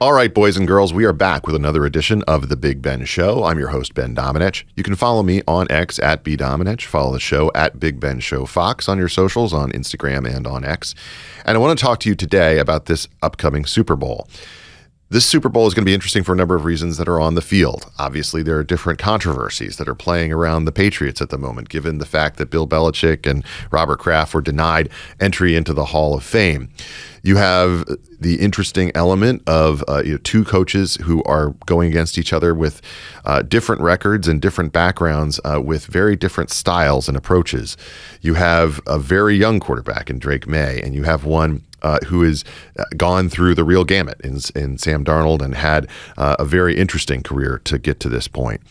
All right, boys and girls, we are back with another edition of The Big Ben Show. I'm your host, Ben Domenech. You can follow me on X at bdomenech. Follow the show at Big Ben Show Fox on your socials, on Instagram and on X. And I want to talk to you today about this upcoming Super Bowl. This Super Bowl is going to be interesting for a number of reasons that are on the field. Obviously, there are different controversies that are playing around the Patriots at the moment, given the fact that Bill Belichick and Robert Kraft were denied entry into the Hall of Fame. You have the interesting element of two coaches who are going against each other with different records and different backgrounds with very different styles and approaches. You have a very young quarterback in Drake May, and you have one who has gone through the real gamut in Sam Darnold and had a very interesting career to get to this point.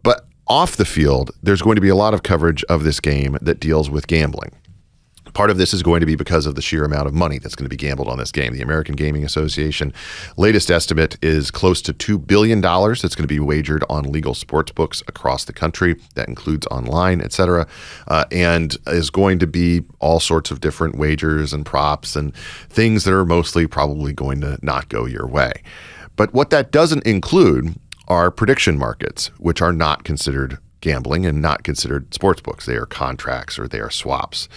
But off the field, there's going to be a lot of coverage of this game that deals with gambling. Part of this is going to be because of the sheer amount of money that's going to be gambled on this game. The American Gaming Association latest estimate is close to $2 billion that's going to be wagered on legal sports books across the country. That includes online, et cetera, and is going to be all sorts of different wagers and props and things that are mostly probably going to not go your way. But what that doesn't include are prediction markets, which are not considered gambling and not considered sports books. They are contracts or they are swaps.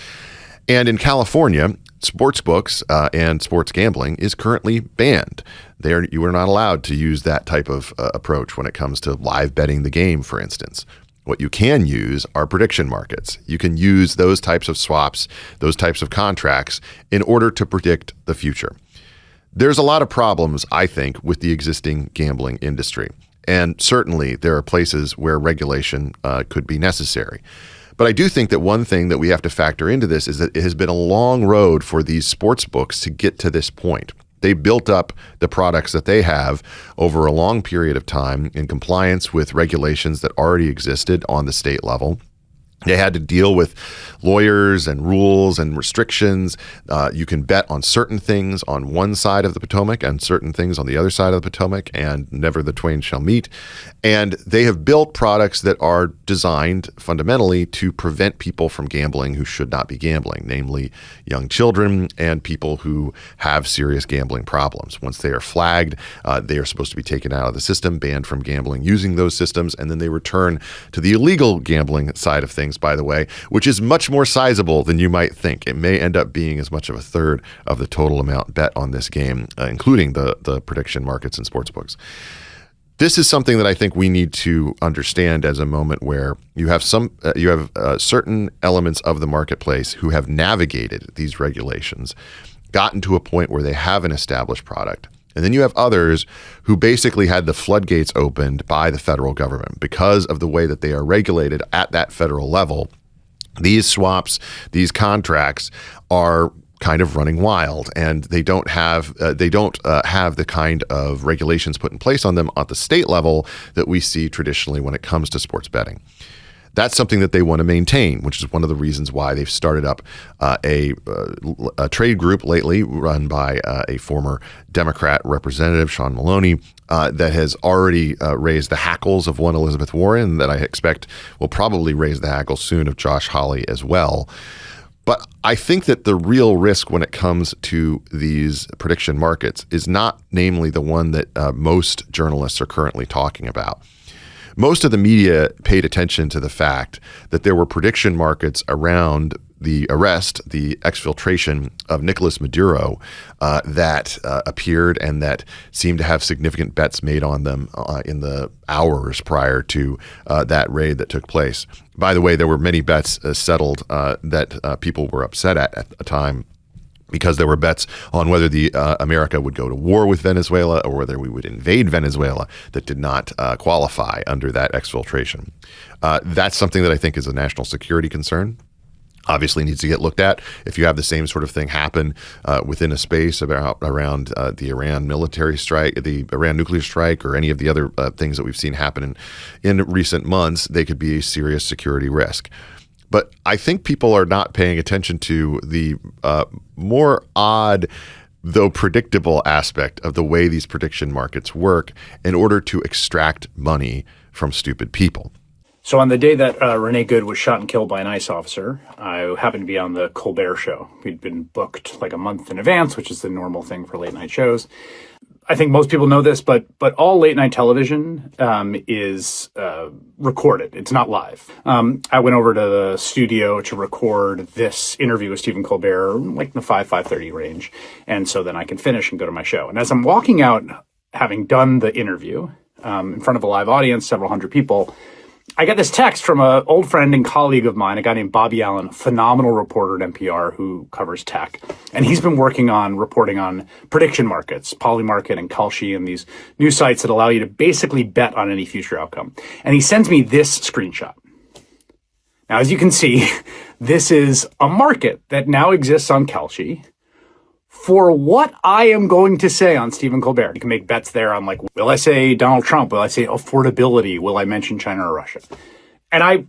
And in California, sports books and sports gambling is currently banned. You are not allowed to use that type of approach when it comes to live betting the game, for instance. What you can use are prediction markets. You can use those types of swaps, those types of contracts in order to predict the future. There's a lot of problems, I think, with the existing gambling industry. And certainly there are places where regulation could be necessary. But I do think that one thing that we have to factor into this is that it has been a long road for these sports books to get to this point. They built up the products that they have over a long period of time in compliance with regulations that already existed on the state level. They had to deal with lawyers and rules and restrictions. You can bet on certain things on one side of the Potomac and certain things on the other side of the Potomac, and never the twain shall meet. And they have built products that are designed fundamentally to prevent people from gambling who should not be gambling, namely young children and people who have serious gambling problems. Once they are flagged, they are supposed to be taken out of the system, banned from gambling using those systems, and then they return to the illegal gambling side of things, by the way, which is much more sizable than you might think. It may end up being as much of a third of the total amount bet on this game, including the prediction markets and sports books. This is something that I think we need to understand as a moment where you have certain elements of the marketplace who have navigated these regulations, gotten to a point where they have an established product. And then you have others who basically had the floodgates opened by the federal government because of the way that they are regulated at that federal level. These swaps, these contracts are kind of running wild, and they don't have the kind of regulations put in place on them at the state level that we see traditionally when it comes to sports betting. That's something that they want to maintain, which is one of the reasons why they've started up a trade group lately run by a former Democrat representative, Sean Maloney, that has already raised the hackles of one Elizabeth Warren, that I expect will probably raise the hackles soon of Josh Hawley as well. But I think that the real risk when it comes to these prediction markets is not namely the one that most journalists are currently talking about. Most of the media paid attention to the fact that there were prediction markets around the arrest, the exfiltration of Nicolas Maduro that appeared and that seemed to have significant bets made on them in the hours prior to that raid that took place. By the way, there were many bets settled that people were upset at the time, because there were bets on whether America would go to war with Venezuela or whether we would invade Venezuela that did not qualify under that exfiltration. That's something that I think is a national security concern. Obviously needs to get looked at. If you have the same sort of thing happen within a space around the Iran military strike, the Iran nuclear strike, or any of the other things that we've seen happen in recent months, they could be a serious security risk. But I think people are not paying attention to the more odd, though predictable aspect of the way these prediction markets work in order to extract money from stupid people. So on the day that Renee Good was shot and killed by an ICE officer, I happened to be on the Colbert Show. We'd been booked like a month in advance, which is the normal thing for late night shows. I think most people know this, but all late night television is recorded. It's not live. I went over to the studio to record this interview with Stephen Colbert, like in the 5:30 range, and so then I can finish and go to my show. And as I'm walking out, having done the interview in front of a live audience, several hundred people, I get this text from an old friend and colleague of mine, a guy named Bobby Allen, a phenomenal reporter at NPR who covers tech. And he's been working on reporting on prediction markets, Polymarket and Kalshi, and these new sites that allow you to basically bet on any future outcome. And he sends me this screenshot. Now, as you can see, this is a market that now exists on Kalshi for what I am going to say on Stephen Colbert. You can make bets there on, like, will I say Donald Trump? Will I say affordability? Will I mention China or Russia? And I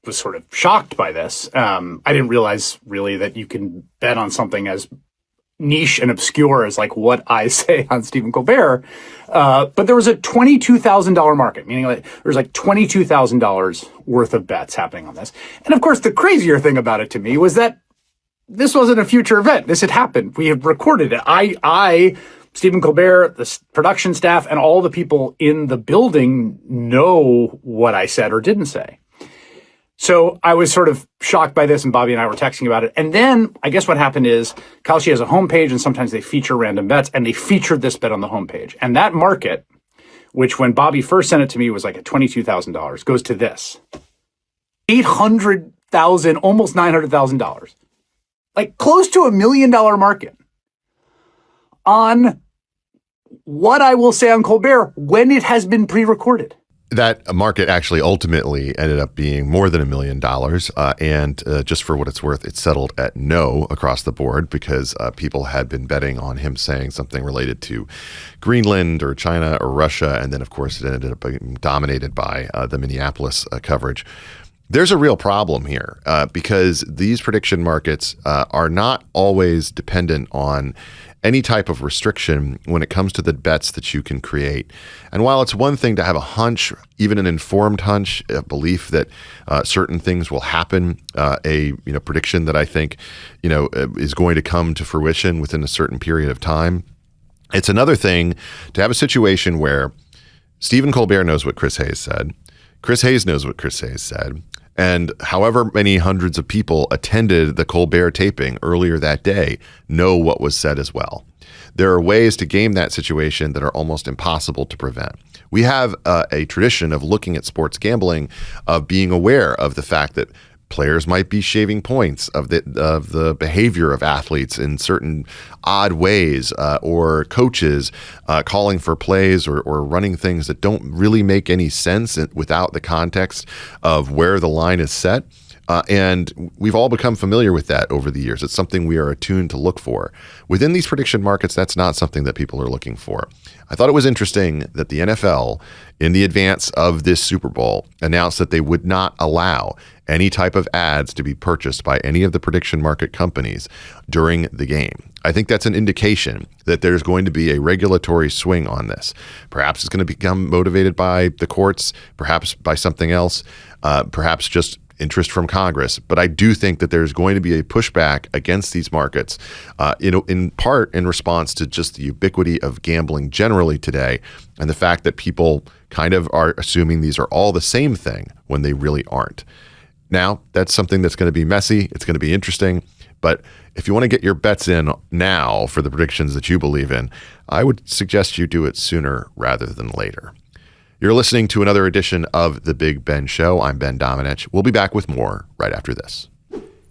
was sort of shocked by this. I didn't realize really that you can bet on something as niche and obscure as like what I say on Stephen Colbert. But there was a $22,000 market, meaning like there's like $22,000 worth of bets happening on this. And of course, the crazier thing about it to me was that this wasn't a future event. This had happened. We had recorded it. I, Stephen Colbert, the production staff, and all the people in the building know what I said or didn't say. So I was sort of shocked by this, and Bobby and I were texting about it. And then I guess what happened is Kalshi has a homepage, and sometimes they feature random bets, and they featured this bet on the homepage. And that market, which when Bobby first sent it to me was like at $22,000, goes to this. $800,000, almost $900,000. Like close to $1 million market on what I will say on Colbert when it has been pre-recorded. That market actually ultimately ended up being more than $1 million. And just for what it's worth, it settled at no across the board because people had been betting on him saying something related to Greenland or China or Russia. And then, of course, it ended up being dominated by the Minneapolis coverage. There's a real problem here because these prediction markets are not always dependent on any type of restriction when it comes to the bets that you can create. And while it's one thing to have a hunch, even an informed hunch, a belief that certain things will happen, a prediction that I think is going to come to fruition within a certain period of time, it's another thing to have a situation where Stephen Colbert knows what Chris Hayes said, Chris Hayes knows what Chris Hayes said, and however many hundreds of people attended the Colbert taping earlier that day know what was said as well. There are ways to game that situation that are almost impossible to prevent. We have a tradition of looking at sports gambling, of being aware of the fact that players might be shaving points of the behavior of athletes in certain odd ways, or coaches calling for plays or running things that don't really make any sense without the context of where the line is set. And we've all become familiar with that over the years. It's something we are attuned to look for. Within these prediction markets, that's not something that people are looking for. I thought it was interesting that the NFL, in the advance of this Super Bowl, announced that they would not allow any type of ads to be purchased by any of the prediction market companies during the game. I think that's an indication that there's going to be a regulatory swing on this. Perhaps it's going to become motivated by the courts, perhaps by something else, perhaps just interest from Congress. But I do think that there's going to be a pushback against these markets, in part in response to just the ubiquity of gambling generally today and the fact that people kind of are assuming these are all the same thing when they really aren't. Now, that's something that's going to be messy. It's going to be interesting. But if you want to get your bets in now for the predictions that you believe in, I would suggest you do it sooner rather than later. You're listening to another edition of The Big Ben Show. I'm Ben Domenech. We'll be back with more right after this.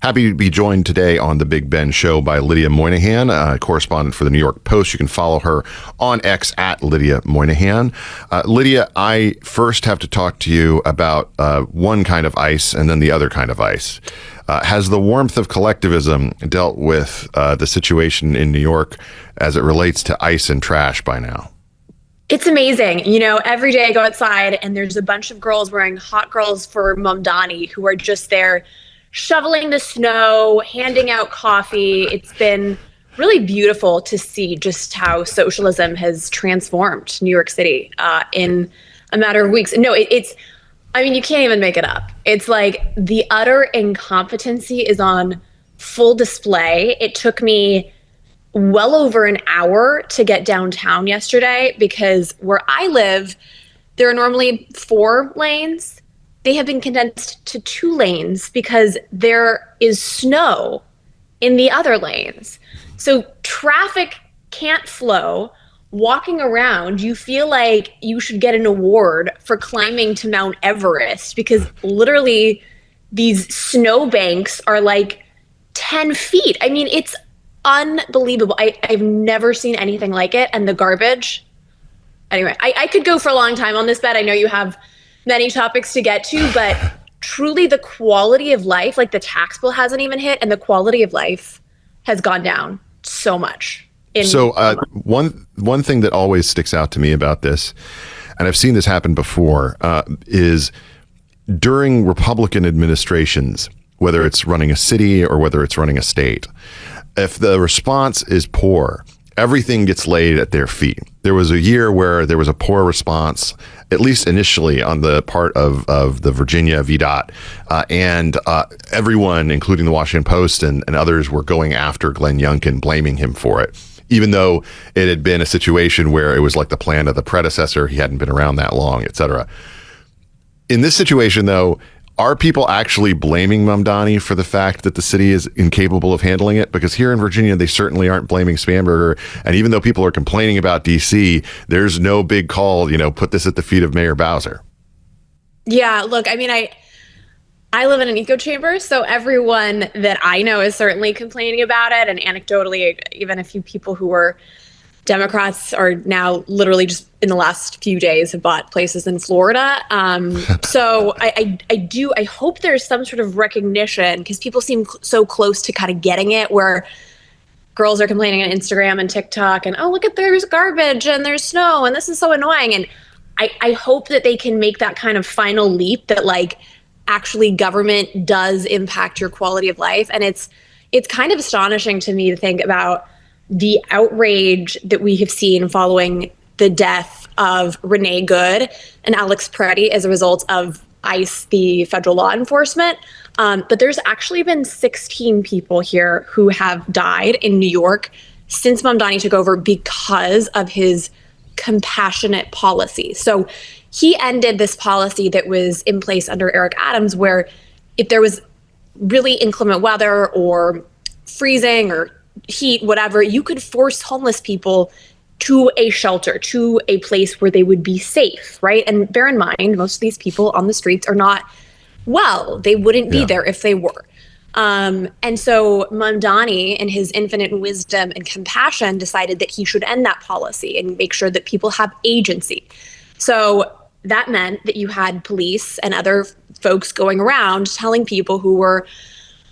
Happy to be joined today on The Big Ben Show by Lydia Moynihan, a correspondent for the New York Post. You can follow her on X at Lydia Moynihan. Lydia, I first have to talk to you about one kind of ice and then the other kind of ice. Has the warmth of collectivism dealt with the situation in New York as it relates to ice and trash by now? It's amazing. Every day I go outside and there's a bunch of girls wearing Hot Girls for Mamdani who are just there shoveling the snow, handing out coffee. It's been really beautiful to see just how socialism has transformed New York City in a matter of weeks. No, you can't even make it up. It's like the utter incompetency is on full display. It took me well over an hour to get downtown yesterday because where I live, there are normally 4 lanes. They have been condensed to 2 lanes because there is snow in the other lanes. So traffic can't flow. Walking around, you feel like you should get an award for climbing to Mount Everest because literally these snowbanks are like 10 feet. I mean, it's unbelievable. I've never seen anything like it. And the garbage. Anyway, I could go for a long time on this, Bet. I know you have many topics to get to, but truly the quality of life, like the tax bill hasn't even hit, and the quality of life has gone down so much. One thing that always sticks out to me about this, and I've seen this happen before, is during Republican administrations, whether it's running a city or whether it's running a state, if the response is poor, everything gets laid at their feet. There was a year where there was a poor response, at least initially, on the part of the Virginia VDOT, and everyone, including the Washington Post and others, were going after Glenn Youngkin, blaming him for it, even though it had been a situation where it was like the plan of the predecessor. He hadn't been around that long, et cetera. In this situation, though, are people actually blaming Mamdani for the fact that the city is incapable of handling it? Because here in Virginia, they certainly aren't blaming Spanberger. And even though people are complaining about D.C., there's no big call, put this at the feet of Mayor Bowser. Yeah, look, I mean, I live in an echo chamber, so everyone that I know is certainly complaining about it. And anecdotally, even a few people who were Democrats are now literally just in the last few days have bought places in Florida. So I hope there's some sort of recognition because people seem so close to kind of getting it, where girls are complaining on Instagram and TikTok and, oh, look at there's garbage and there's snow and this is so annoying. And I hope that they can make that kind of final leap that like actually government does impact your quality of life. And it's kind of astonishing to me to think about the outrage that we have seen following the death of Renee Good and Alex Peretti as a result of ICE, the federal law enforcement. But there's actually been 16 people here who have died in New York since Mamdani took over because of his compassionate policy. So he ended this policy that was in place under Eric Adams, where if there was really inclement weather or freezing or heat, whatever, you could force homeless people to a shelter, to a place where they would be safe, right? And bear in mind, most of these people on the streets are not well. They wouldn't be there if they were. And so Mamdani, in his infinite wisdom and compassion, decided that he should end that policy and make sure that people have agency. So that meant that you had police and other folks going around telling people who were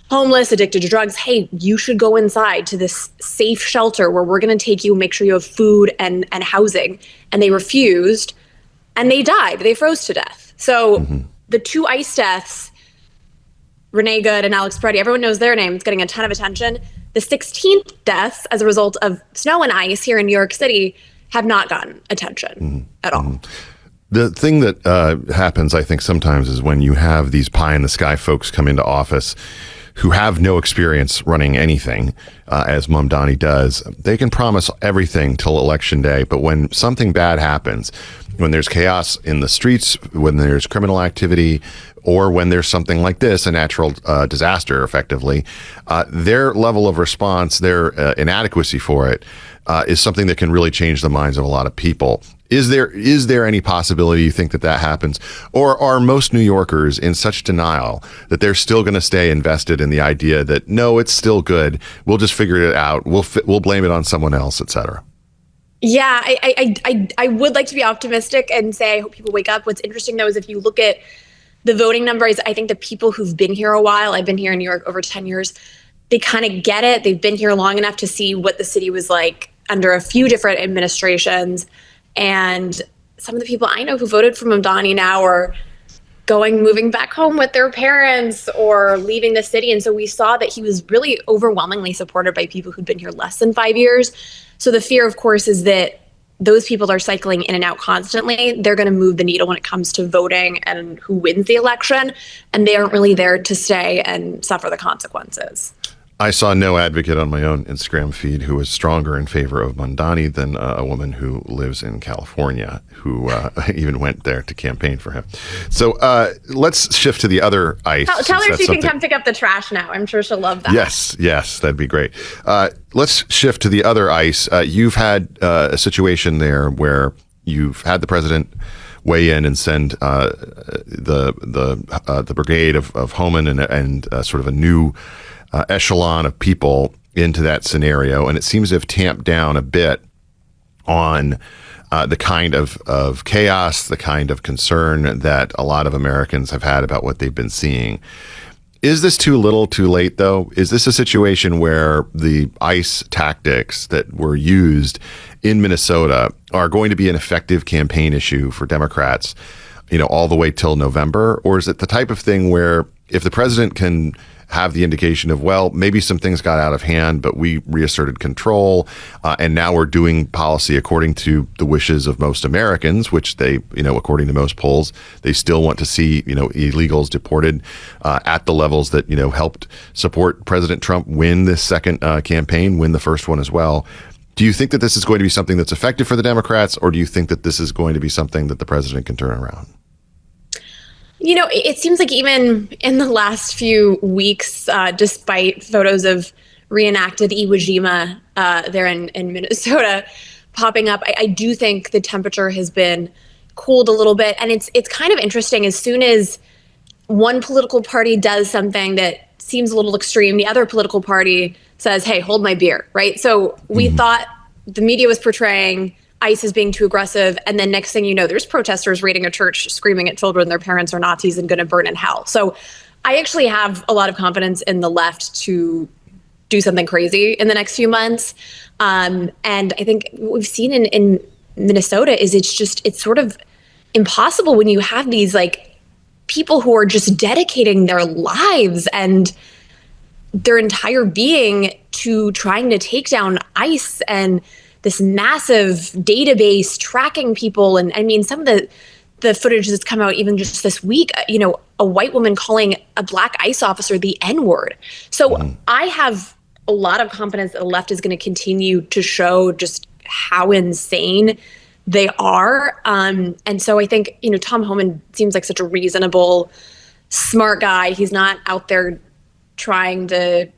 homeless, addicted to drugs, hey, you should go inside to this safe shelter where we're going to take you and make sure you have food and housing. And they refused and they died. They froze to death. So the 2 ICE deaths, Renee Good and Alex Peretti, everyone knows their name. It's getting a ton of attention. The 16th deaths as a result of snow and ice here in New York City have not gotten attention at all. The thing that happens, I think, sometimes is when you have these pie-in-the-sky folks come into office who have no experience running anything, as Mamdani does, they can promise everything till Election Day. But when something bad happens, when there's chaos in the streets, when there's criminal activity, or when there's something like this, a natural disaster, effectively, their level of response, their inadequacy for it, is something that can really change the minds of a lot of people. Is there any possibility you think that happens? Or are most New Yorkers in such denial that they're still going to stay invested in the idea that, no, it's still good, we'll just figure it out, we'll blame it on someone else, et cetera? Yeah, I would like to be optimistic and say I hope people wake up. What's interesting, though, is if you look at the voting numbers, I think the people who've been here a while, I've been here in New York over 10 years, they kind of get it. They've been here long enough to see what the city was like under a few different administrations. And some of the people I know who voted for Mamdani now are moving back home with their parents or leaving the city. And so we saw that he was really overwhelmingly supported by people who'd been here less than 5 years. So the fear, of course, is that those people are cycling in and out constantly. They're going to move the needle when it comes to voting and who wins the election. And they aren't really there to stay and suffer the consequences. I saw no advocate on my own Instagram feed who was stronger in favor of Mamdani than a woman who lives in California who even went there to campaign for him. So let's shift to the other ICE. Tell her she can come pick up the trash now. I'm sure she'll love that. Yes, that'd be great. Let's shift to the other ICE. You've had a situation there where you've had the president weigh in and send the brigade of Homan and sort of a new echelon of people into that scenario, and it seems to have tamped down a bit on the kind of chaos, the kind of concern that a lot of Americans have had about what they've been seeing. Is this too little, too late, though? Is this a situation where the ICE tactics that were used in Minnesota are going to be an effective campaign issue for Democrats, all the way till November? Or is it the type of thing where if the president can have the indication of, well, maybe some things got out of hand, but we reasserted control, and now we're doing policy according to the wishes of most Americans, which they, according to most polls, they still want to see, illegals deported at the levels that, helped support President Trump win this second campaign, win the first one as well. Do you think that this is going to be something that's effective for the Democrats, or do you think that this is going to be something that the president can turn around? It seems like even in the last few weeks, despite photos of reenacted Iwo Jima there in Minnesota popping up, I do think the temperature has been cooled a little bit. And it's kind of interesting. As soon as one political party does something that seems a little extreme, the other political party says, hey, hold my beer, right? So we thought the media was portraying ICE is being too aggressive. And then next thing you know, there's protesters raiding a church, screaming at children their parents are Nazis and going to burn in hell. So I actually have a lot of confidence in the left to do something crazy in the next few months. And I think what we've seen in Minnesota is it's sort of impossible when you have these people who are just dedicating their lives and their entire being to trying to take down ICE and this massive database tracking people. And I mean, some of the footage that's come out even just this week, a white woman calling a black ICE officer the N-word. So I have a lot of confidence that the left is going to continue to show just how insane they are. And so I think, Tom Homan seems like such a reasonable, smart guy. He's not out there trying to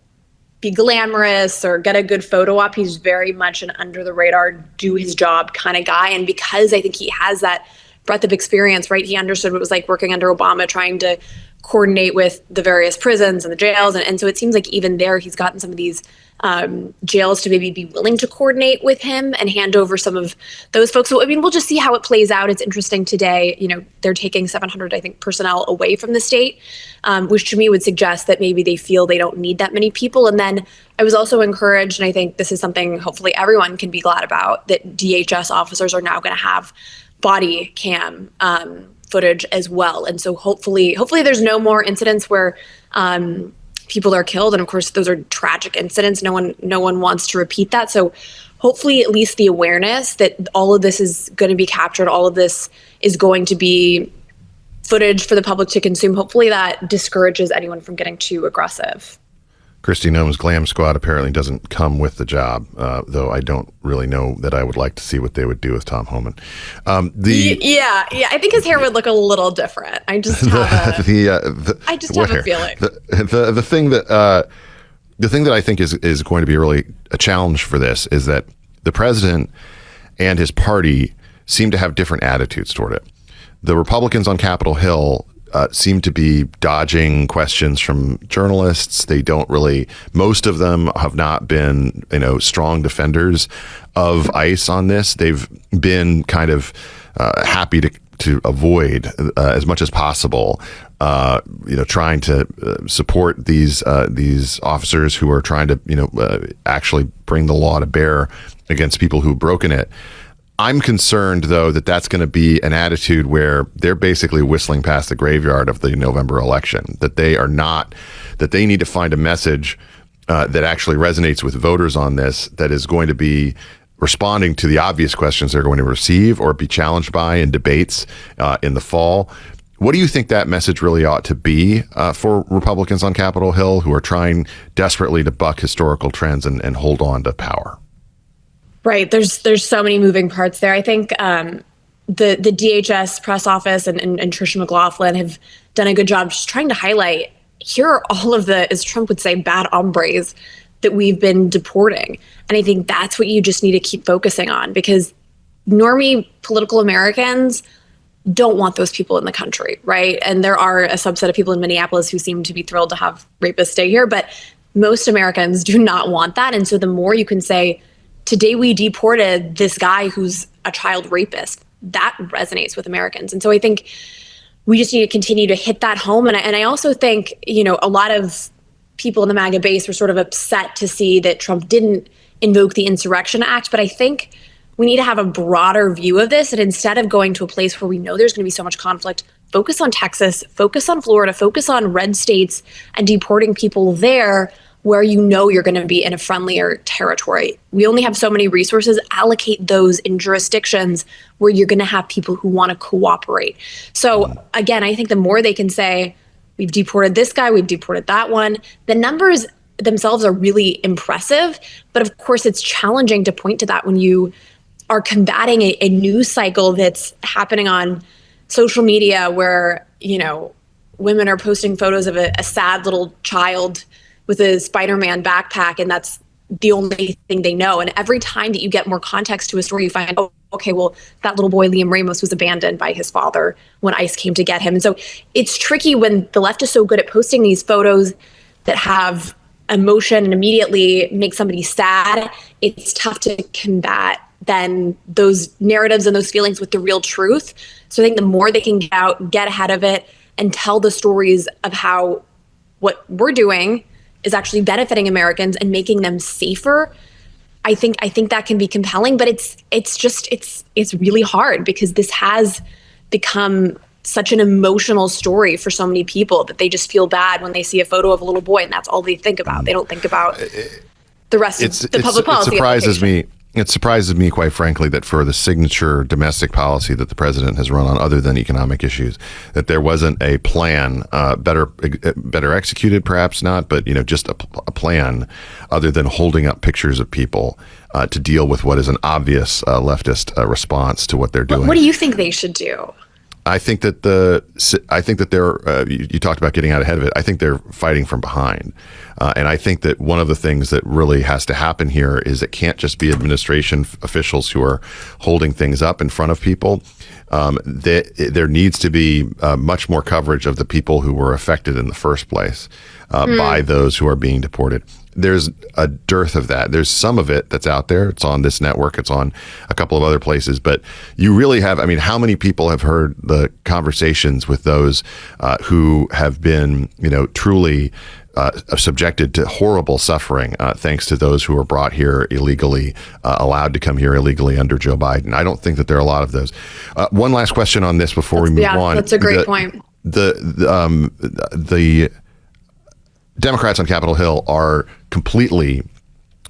be glamorous or get a good photo op. He's very much an under the radar, do his job kind of guy. And because I think he has that breadth of experience, right? He understood what it was like working under Obama, trying to coordinate with the various prisons and the jails. And so it seems like even there, he's gotten some of these jails to maybe be willing to coordinate with him and hand over some of those folks. So, I mean, we'll just see how it plays out. It's interesting today, they're taking 700, I think, personnel away from the state, which to me would suggest that maybe they feel they don't need that many people. And then I was also encouraged, and I think this is something hopefully everyone can be glad about, that DHS officers are now going to have body cam footage as well. And so hopefully there's no more incidents where people are killed. And of course, those are tragic incidents. No one wants to repeat that. So hopefully at least the awareness that all of this is going to be captured, all of this is going to be footage for the public to consume. Hopefully that discourages anyone from getting too aggressive. Kristi Noem's Glam Squad apparently doesn't come with the job, though I don't really know that I would like to see what they would do with Tom Homan. Yeah, I think his hair would look a little different. I just have a feeling. The thing that I think is going to be really a challenge for this is that the president and his party seem to have different attitudes toward it. The Republicans on Capitol Hill seem to be dodging questions from journalists. They don't really, most of them have not been, strong defenders of ICE on this. They've been kind of happy to avoid as much as possible, trying to support these officers who are trying to, actually bring the law to bear against people who've broken it. I'm concerned, though, that that's going to be an attitude where they're basically whistling past the graveyard of the November election, that they need to find a message that actually resonates with voters on this, that is going to be responding to the obvious questions they're going to receive or be challenged by in debates in the fall, What do you think that message really ought to be for Republicans on Capitol Hill who are trying desperately to buck historical trends and hold on to power? Right. There's so many moving parts there. I think the DHS press office and Tricia McLaughlin have done a good job just trying to highlight, here are all of the, as Trump would say, bad hombres that we've been deporting. And I think that's what you just need to keep focusing on, because normie political Americans don't want those people in the country, right? And there are a subset of people in Minneapolis who seem to be thrilled to have rapists stay here, but most Americans do not want that. And so the more you can say, today we deported this guy who's a child rapist, that resonates with Americans. And so I think we just need to continue to hit that home. And I also think, a lot of people in the MAGA base were sort of upset to see that Trump didn't invoke the Insurrection Act. But I think we need to have a broader view of this. And instead of going to a place where we know there's going to be so much conflict, focus on Texas, focus on Florida, focus on red states and deporting people there where you're going to be in a friendlier territory. We only have so many resources. Allocate those in jurisdictions where you're going to have people who want to cooperate. So again, I think the more they can say, we've deported this guy, we've deported that one, the numbers themselves are really impressive. But of course, it's challenging to point to that when you are combating a news cycle that's happening on social media where, women are posting photos of a sad little child with a Spider-Man backpack, and that's the only thing they know. And every time that you get more context to a story, you find, oh, okay, well, that little boy, Liam Ramos, was abandoned by his father when ICE came to get him. And so it's tricky when the left is so good at posting these photos that have emotion and immediately make somebody sad. It's tough to combat then those narratives and those feelings with the real truth. So I think the more they can get out, get ahead of it, and tell the stories of how what we're doing is actually benefiting Americans and making them safer, I think that can be compelling. But it's really hard because this has become such an emotional story for so many people that they just feel bad when they see a photo of a little boy and that's all they think about. They don't think about the rest of the public policy. It surprises me, quite frankly, that for the signature domestic policy that the president has run on, other than economic issues, that there wasn't a plan, better executed, perhaps not, but just a plan, other than holding up pictures of people to deal with what is an obvious leftist response to what they're doing. What do you think they should do? I think that they're. You talked about getting out ahead of it. I think they're fighting from behind, and I think that one of the things that really has to happen here is it can't just be administration officials who are holding things up in front of people. There needs to be much more coverage of the people who were affected in the first place by those who are being deported. There's a dearth of that. There's some of it that's out there. It's on this network. It's on a couple of other places. But you really have, how many people have heard the conversations with those who have been, truly subjected to horrible suffering thanks to those who were brought here illegally, allowed to come here illegally under Joe Biden? I don't think that there are a lot of those. One last question on this before we move on. That's a great point. The Democrats on Capitol Hill are completely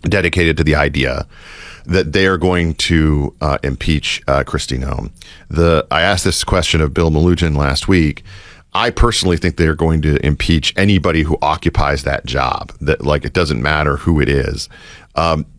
dedicated to the idea that they are going to impeach Kristi Noem. I asked this question of Bill Melugin last week. I personally think they're going to impeach anybody who occupies that job, that it doesn't matter who it is.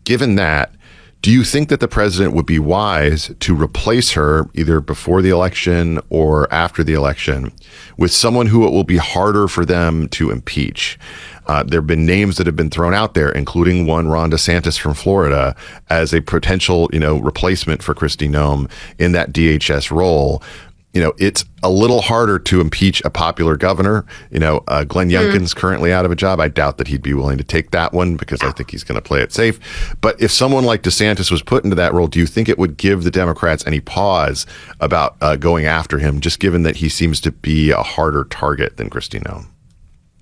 Given that, do you think that the president would be wise to replace her either before the election or after the election with someone who it will be harder for them to impeach? There have been names that have been thrown out there, including one Ron DeSantis from Florida, as a potential, replacement for Kristi Noem in that DHS role. It's a little harder to impeach a popular governor. Glenn Youngkin's currently out of a job. I doubt that he'd be willing to take that one because I think he's going to play it safe. But if someone like DeSantis was put into that role, do you think it would give the Democrats any pause about going after him, just given that he seems to be a harder target than Kristi Noem?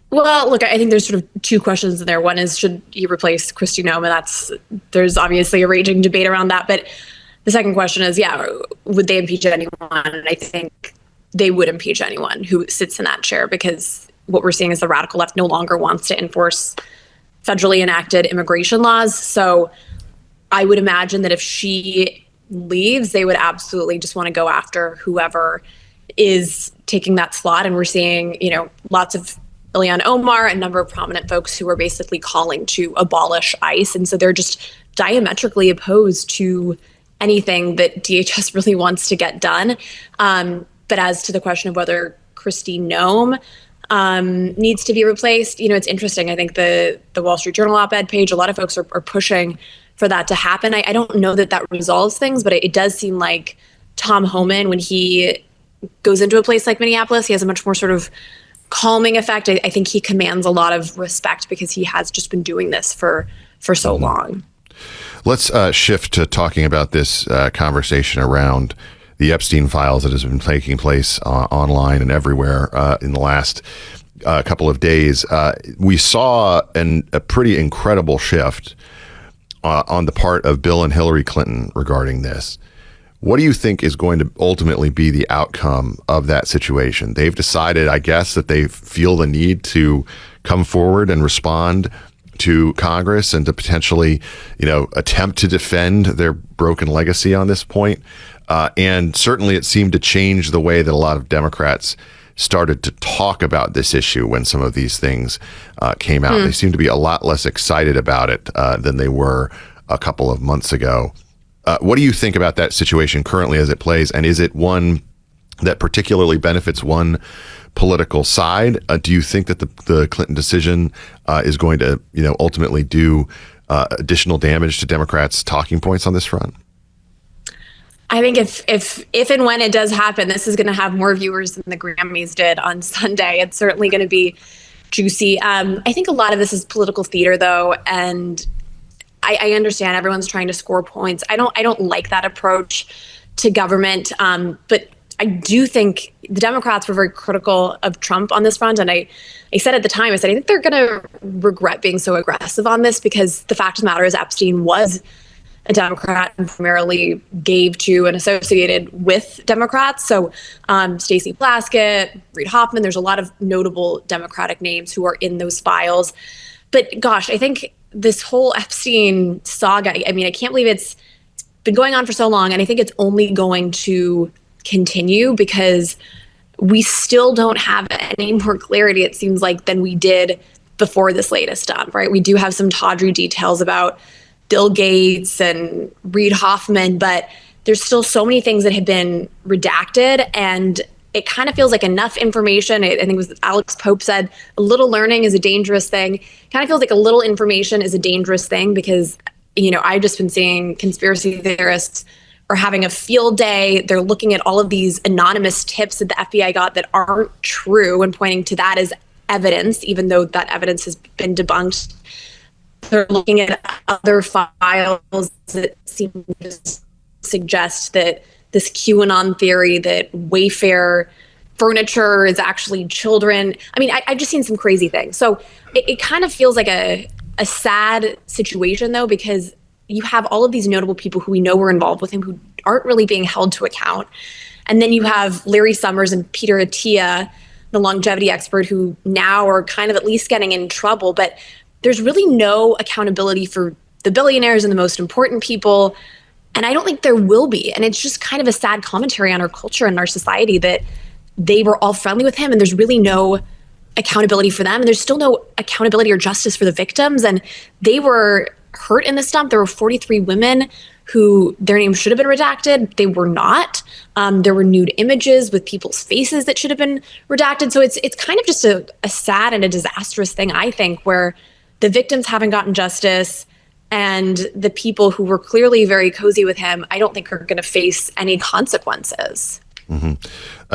Well, look, I think there's sort of two questions in there. One is, should he replace Kristi Noem? And there's obviously a raging debate around that. But the second question is, would they impeach anyone? And I think they would impeach anyone who sits in that chair, because what we're seeing is the radical left no longer wants to enforce federally enacted immigration laws. So I would imagine that if she leaves, they would absolutely just want to go after whoever is taking that slot. And we're seeing, lots of Ilhan Omar, a number of prominent folks who are basically calling to abolish ICE. And so they're just diametrically opposed to anything that DHS really wants to get done. But as to the question of whether Kristi Noem needs to be replaced, it's interesting. I think the Wall Street Journal op-ed page, a lot of folks are pushing for that to happen. I don't know that resolves things, but it does seem like Tom Homan, when he goes into a place like Minneapolis, he has a much more sort of calming effect. I think he commands a lot of respect because he has just been doing this for so long. Let's shift to talking about this conversation around the Epstein files that has been taking place online and everywhere in the last couple of days. We saw a pretty incredible shift on the part of Bill and Hillary Clinton regarding this. What do you think is going to ultimately be the outcome of that situation? They've decided, I guess, that they feel the need to come forward and respond to Congress and to potentially, attempt to defend their broken legacy on this point. And certainly it seemed to change the way that a lot of Democrats started to talk about this issue when some of these things came out. They seem to be a lot less excited about it than they were a couple of months ago. What do you think about that situation currently as it plays? And is it one that particularly benefits one political side? Do you think that the Clinton decision is going to, ultimately do additional damage to Democrats' talking points on this front? I think if and when it does happen, this is going to have more viewers than the Grammys did on Sunday. It's certainly going to be juicy. I think a lot of this is political theater, though, and I understand everyone's trying to score points. I don't like that approach to government, but I do think the Democrats were very critical of Trump on this front. And I said at the time, I think they're going to regret being so aggressive on this, because the fact of the matter is Epstein was a Democrat and primarily gave to and associated with Democrats. So Stacey Plaskett, Reid Hoffman, there's a lot of notable Democratic names who are in those files. But gosh, I think this whole Epstein saga, I can't believe it's been going on for so long. And I think it's only going to continue because we still don't have any more clarity, it seems like, than we did before this latest stuff, right? We do have some tawdry details about Bill Gates and Reid Hoffman, but there's still so many things that have been redacted, and it kind of feels like enough information. I think it was Alex Pope said, a little learning is a dangerous thing. Kind of feels like a little information is a dangerous thing because, I've just been seeing conspiracy theorists are having a field day. They're looking at all of these anonymous tips that the FBI got that aren't true and pointing to that as evidence, even though that evidence has been debunked. They're looking at other files that seem to suggest that this QAnon theory that Wayfair furniture is actually children. I've just seen some crazy things. So it kind of feels like a sad situation, though, because you have all of these notable people who we know were involved with him who aren't really being held to account. And then you have Larry Summers and Peter Attia, the longevity expert, who now are kind of at least getting in trouble. But there's really no accountability for the billionaires and the most important people. And I don't think there will be. And it's just kind of a sad commentary on our culture and our society that they were all friendly with him and there's really no accountability for them. And there's still no accountability or justice for the victims. And they were hurt in this dump. There were 43 women who their names should have been redacted. They were not. There were nude images with people's faces that should have been redacted. So it's kind of just a sad and a disastrous thing, I think, where the victims haven't gotten justice and the people who were clearly very cozy with him, I don't think are going to face any consequences. Mm-hmm.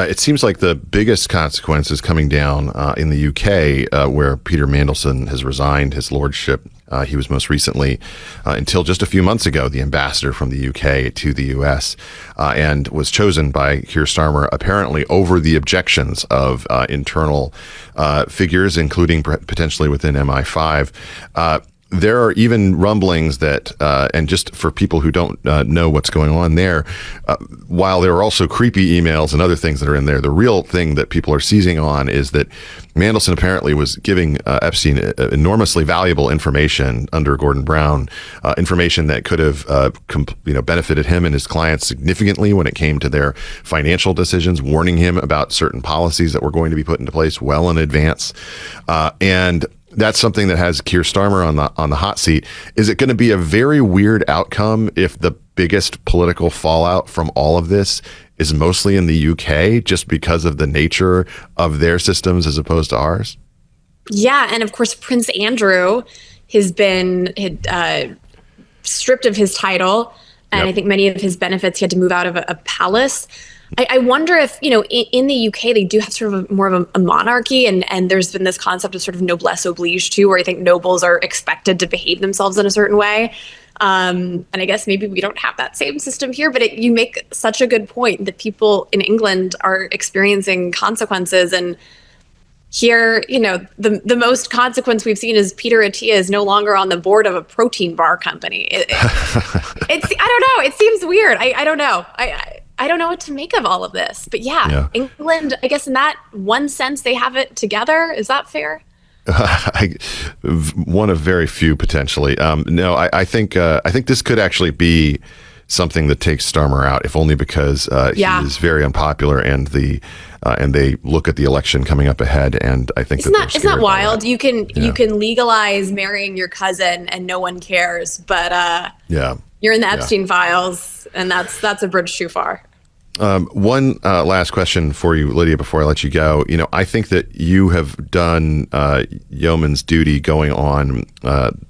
It seems like the biggest consequence is coming down in the UK, where Peter Mandelson has resigned his lordship. He was most recently, until just a few months ago, the ambassador from the UK to the US, and was chosen by Keir Starmer apparently over the objections of internal figures, including potentially within MI5. there are even rumblings that, and just for people who don't know what's going on there, while there are also creepy emails and other things that are in there, the real thing that people are seizing on is that Mandelson apparently was giving Epstein enormously valuable information under Gordon Brown, information that could have benefited him and his clients significantly when it came to their financial decisions, warning him about certain policies that were going to be put into place well in advance. And that's something that has Keir Starmer on the hot seat. Is it going to be a very weird outcome if the biggest political fallout from all of this is mostly in the UK just because of the nature of their systems as opposed to ours? Yeah, and of course Prince Andrew has been stripped of his title, and Yep. I think many of his benefits he had to move out of a palace. I wonder if, in the UK, they do have sort of more of a monarchy, and there's been this concept of sort of noblesse oblige too, where I think nobles are expected to behave themselves in a certain way. And I guess maybe we don't have that same system here, but you make such a good point that people in England are experiencing consequences. And here, the most consequence we've seen is Peter Attia is no longer on the board of a protein bar company. It's, I don't know. It seems weird. I don't know. I don't know what to make of all of this. But yeah, England, I guess in that one sense, they have it together. Is that fair? One of very few, potentially. No, I think this could actually be something that takes Starmer out, if only because he is very unpopular, and they look at the election coming up ahead, and I think isn't that wild? You can legalize marrying your cousin and no one cares, but you're in the Epstein files, and that's a bridge too far. One last question for you, Lydia, before I let you go. I think that you have done yeoman's duty going on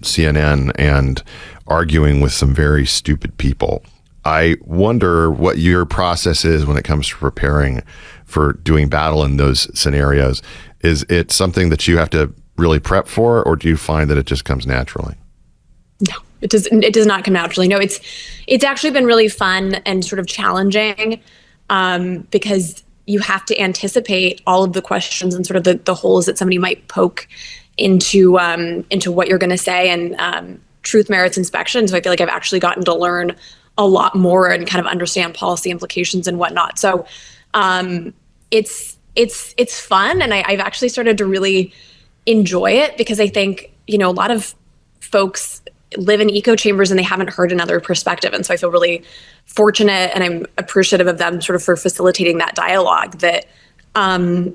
CNN and arguing with some very stupid people. I wonder what your process is when it comes to preparing for doing battle in those scenarios. Is it something that you have to really prep for, or do you find that it just comes naturally? No, it does not come naturally. No, it's actually been really fun and sort of challenging, because you have to anticipate all of the questions and sort of the holes that somebody might poke into what you're going to say, and truth merits inspection. So I feel like I've actually gotten to learn a lot more and kind of understand policy implications and whatnot. So it's fun, and I've actually started to really enjoy it, because I think a lot of folks live in echo chambers and they haven't heard another perspective. And so I feel really fortunate, and I'm appreciative of them sort of for facilitating that dialogue, that I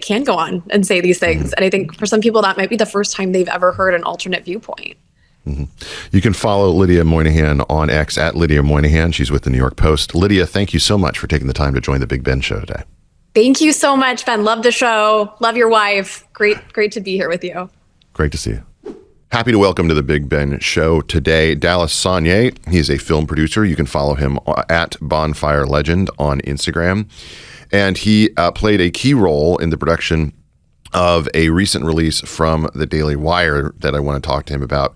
can go on and say these things. And I think for some people that might be the first time they've ever heard an alternate viewpoint. Mm-hmm. You can follow Lydia Moynihan on X at Lydia Moynihan. She's with the New York Post. Lydia, thank you so much for taking the time to join the Big Ben Show today. Thank you so much, Ben. Love the show. Love your wife. Great to be here with you. Great to see you. Happy to welcome to the Big Ben Show today Dallas Sonnier. He's a film producer. You can follow him at Bonfire Legend on Instagram. And he played a key role in the production of a recent release from the Daily Wire that I want to talk to him about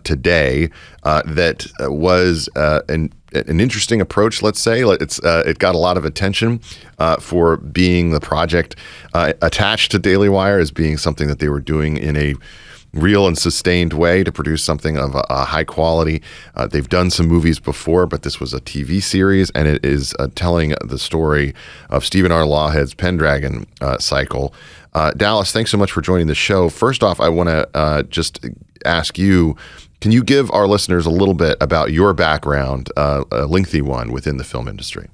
today. That was an interesting approach, let's say. It got a lot of attention for being the project attached to Daily Wire as being something that they were doing in a real and sustained way to produce something of a high quality. They've done some movies before, but this was a TV series, and it is telling the story of Stephen R. Lawhead's Pendragon Cycle. Dallas, thanks so much for joining the show. First off, I want to just ask you, can you give our listeners a little bit about your background, a lengthy one, within the film industry?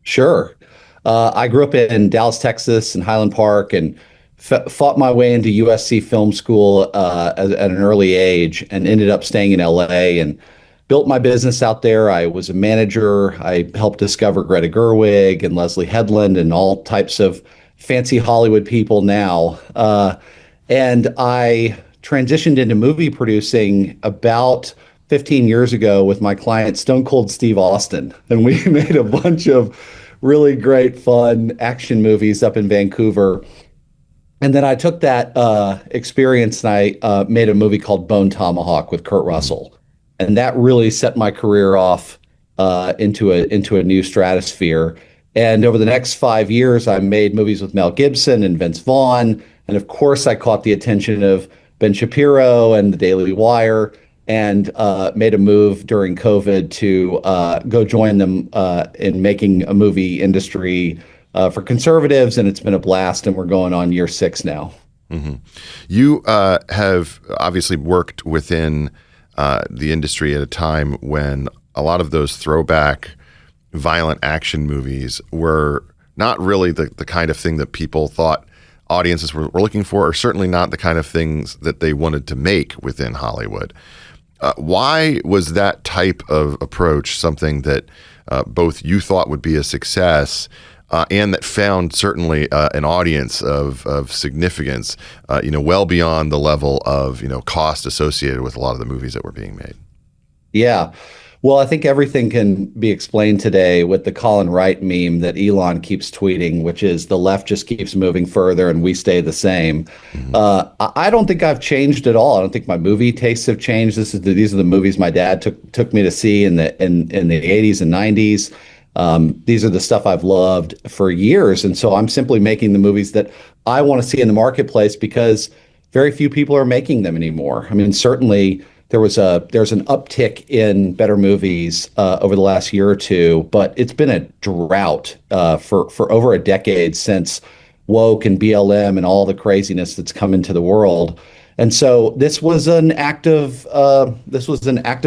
Sure. I grew up in Dallas, Texas, in Highland Park, and fought my way into USC Film School at an early age, and ended up staying in LA and built my business out there. I was a manager. I helped discover Greta Gerwig and Leslie Headland and all types of fancy Hollywood people now. And I transitioned into movie producing about 15 years ago with my client, Stone Cold Steve Austin. And we made a bunch of really great, fun action movies up in Vancouver. And then I took that experience and I made a movie called Bone Tomahawk with Kurt Russell. And that really set my career off into a new stratosphere. And over the next 5 years, I made movies with Mel Gibson and Vince Vaughn. And of course, I caught the attention of Ben Shapiro and the Daily Wire, and made a move during COVID to go join them in making a movie industry for conservatives, and it's been a blast, and we're going on year 6 now. Mm-hmm. You have obviously worked within the industry at a time when a lot of those throwback violent action movies were not really the kind of thing that people thought audiences were looking for, or certainly not the kind of things that they wanted to make within Hollywood. Why was that type of approach something that both you thought would be a success and that found certainly an audience of significance, well beyond the level of, cost associated with a lot of the movies that were being made? Yeah. Well, I think everything can be explained today with the Colin Wright meme that Elon keeps tweeting, which is the left just keeps moving further and we stay the same. Mm-hmm. I don't think I've changed at all. I don't think my movie tastes have changed. These are the movies my dad took me to see in the 80s and 90s. These are the stuff I've loved for years. And so I'm simply making the movies that I want to see in the marketplace because very few people are making them anymore. I mean, certainly there's an uptick in better movies over the last year or two, but it's been a drought for over a decade since woke and BLM and all the craziness that's come into the world. And so this was an act of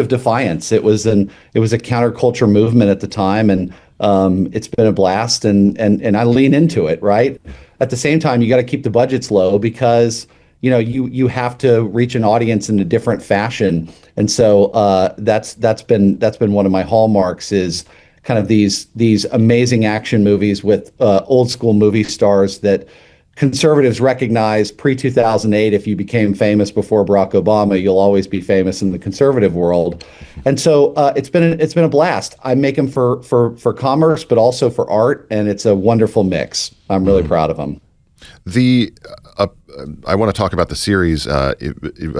defiance. It was a counterculture movement at the time, and it's been a blast. And I lean into it. Right at the same time, you got to keep the budgets low because you have to reach an audience in a different fashion. And so that's been one of my hallmarks is kind of these amazing action movies with old school movie stars that conservatives recognize pre-2008. If you became famous before Barack Obama, you'll always be famous in the conservative world. And so it's been a blast. I make them for commerce, but also for art, and it's a wonderful mix. I'm really proud of them. I want to talk about the series a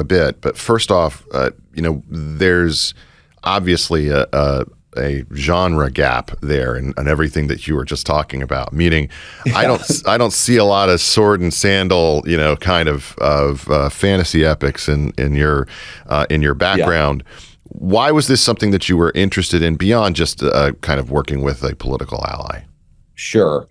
bit, but first off, there's obviously a genre gap there and everything that you were just talking about. Meaning, yeah. I don't see a lot of sword and sandal, kind of fantasy epics in your background. Yeah. Why was this something that you were interested in beyond just kind of working with a political ally? Sure.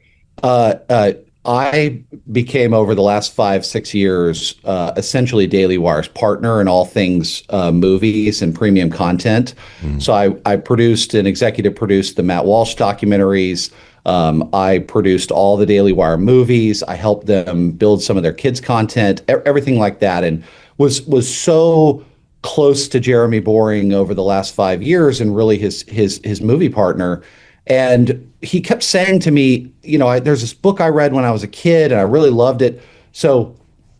I became, over the last 5-6 years, essentially Daily Wire's partner in all things movies and premium content. So I produced and executive produced the Matt Walsh documentaries. I produced all the Daily Wire movies. I helped them build some of their kids' content, everything like that, and was so close to Jeremy Boring over the last 5 years and really his movie partner. And he kept saying to me, there's this book I read when I was a kid and I really loved it. So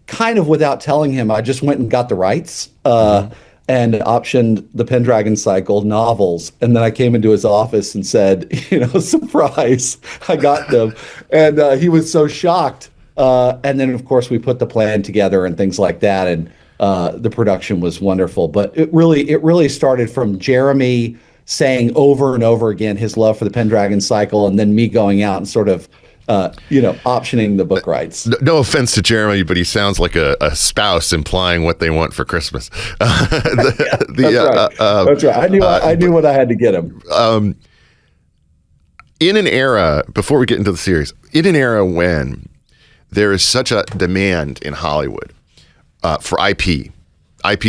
kind of without telling him, I just went and got the rights and optioned the Pendragon Cycle novels. And then I came into his office and said, surprise, I got them. And he was so shocked. And then, of course, we put the plan together and things like that. And the production was wonderful. But it really started from Jeremy saying over and over again his love for the Pendragon Cycle, and then me going out and sort of, optioning the book rights. No offense to Jeremy, but he sounds like a spouse implying what they want for Christmas. That's right. I knew what I had to get him. In an era, before we get into the series, in an era when there is such a demand in Hollywood for IP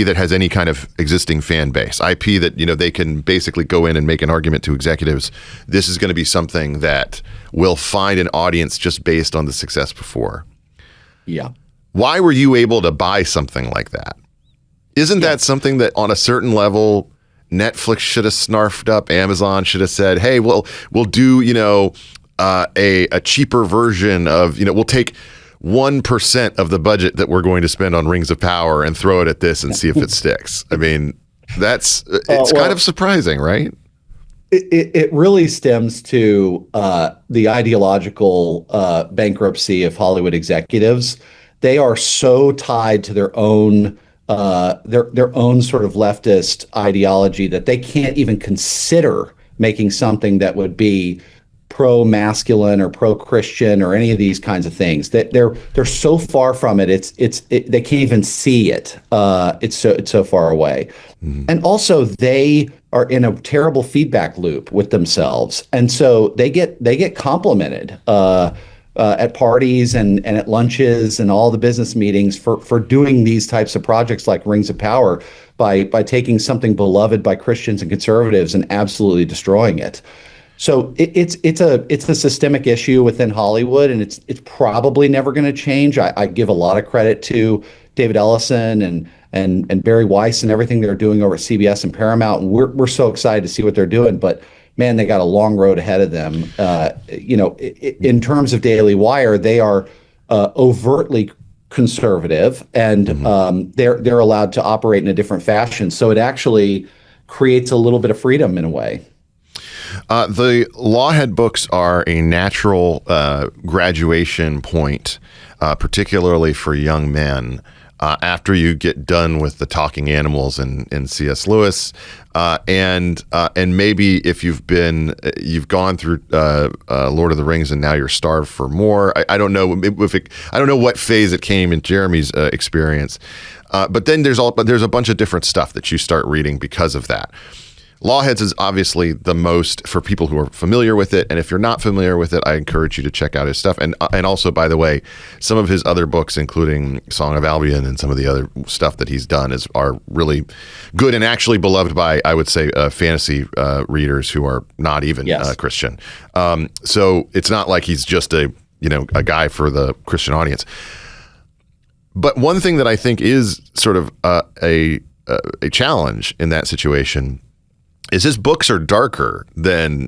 that has any kind of existing fan base, IP that, they can basically go in and make an argument to executives. This is going to be something that will find an audience just based on the success before. Yeah. Why were you able to buy something like that? Isn't that something that on a certain level, Netflix should have snarfed up, Amazon should have said, hey, we'll do, a cheaper version of, we'll take 1% of the budget that we're going to spend on Rings of Power and throw it at this and see if it sticks. I mean, it's kind of surprising, right? It really stems to the ideological bankruptcy of Hollywood executives. They are so tied to their own sort of leftist ideology that they can't even consider making something that would be pro-masculine or pro-Christian or any of these kinds of things. That they're so far from it. They can't even see it. It's so far away. Mm-hmm. And also they are in a terrible feedback loop with themselves, and so they get complimented at parties and at lunches and all the business meetings for doing these types of projects like Rings of Power by taking something beloved by Christians and conservatives and absolutely destroying it. So it's a systemic issue within Hollywood, and it's probably never going to change. I give a lot of credit to David Ellison and Barry Weiss and everything they're doing over at CBS and Paramount, and we're so excited to see what they're doing. But man, they got a long road ahead of them. In terms of Daily Wire, they are overtly conservative, and they're allowed to operate in a different fashion. So it actually creates a little bit of freedom in a way. The Lawhead books are a natural graduation point, particularly for young men. After you get done with the talking animals in C.S. Lewis, and maybe if you've gone through Lord of the Rings and now you're starved for more. I don't know I don't know what phase it came in Jeremy's experience, but then there's a bunch of different stuff that you start reading because of that. Lawheads is obviously the most for people who are familiar with it, and if you're not familiar with it, I encourage you to check out his stuff. And also, by the way, some of his other books, including Song of Albion and some of the other stuff that he's done, are really good and actually beloved by, I would say, fantasy readers who are not even Christian. So it's not like he's just a guy for the Christian audience. But one thing that I think is sort of a challenge in that situation is his books are darker than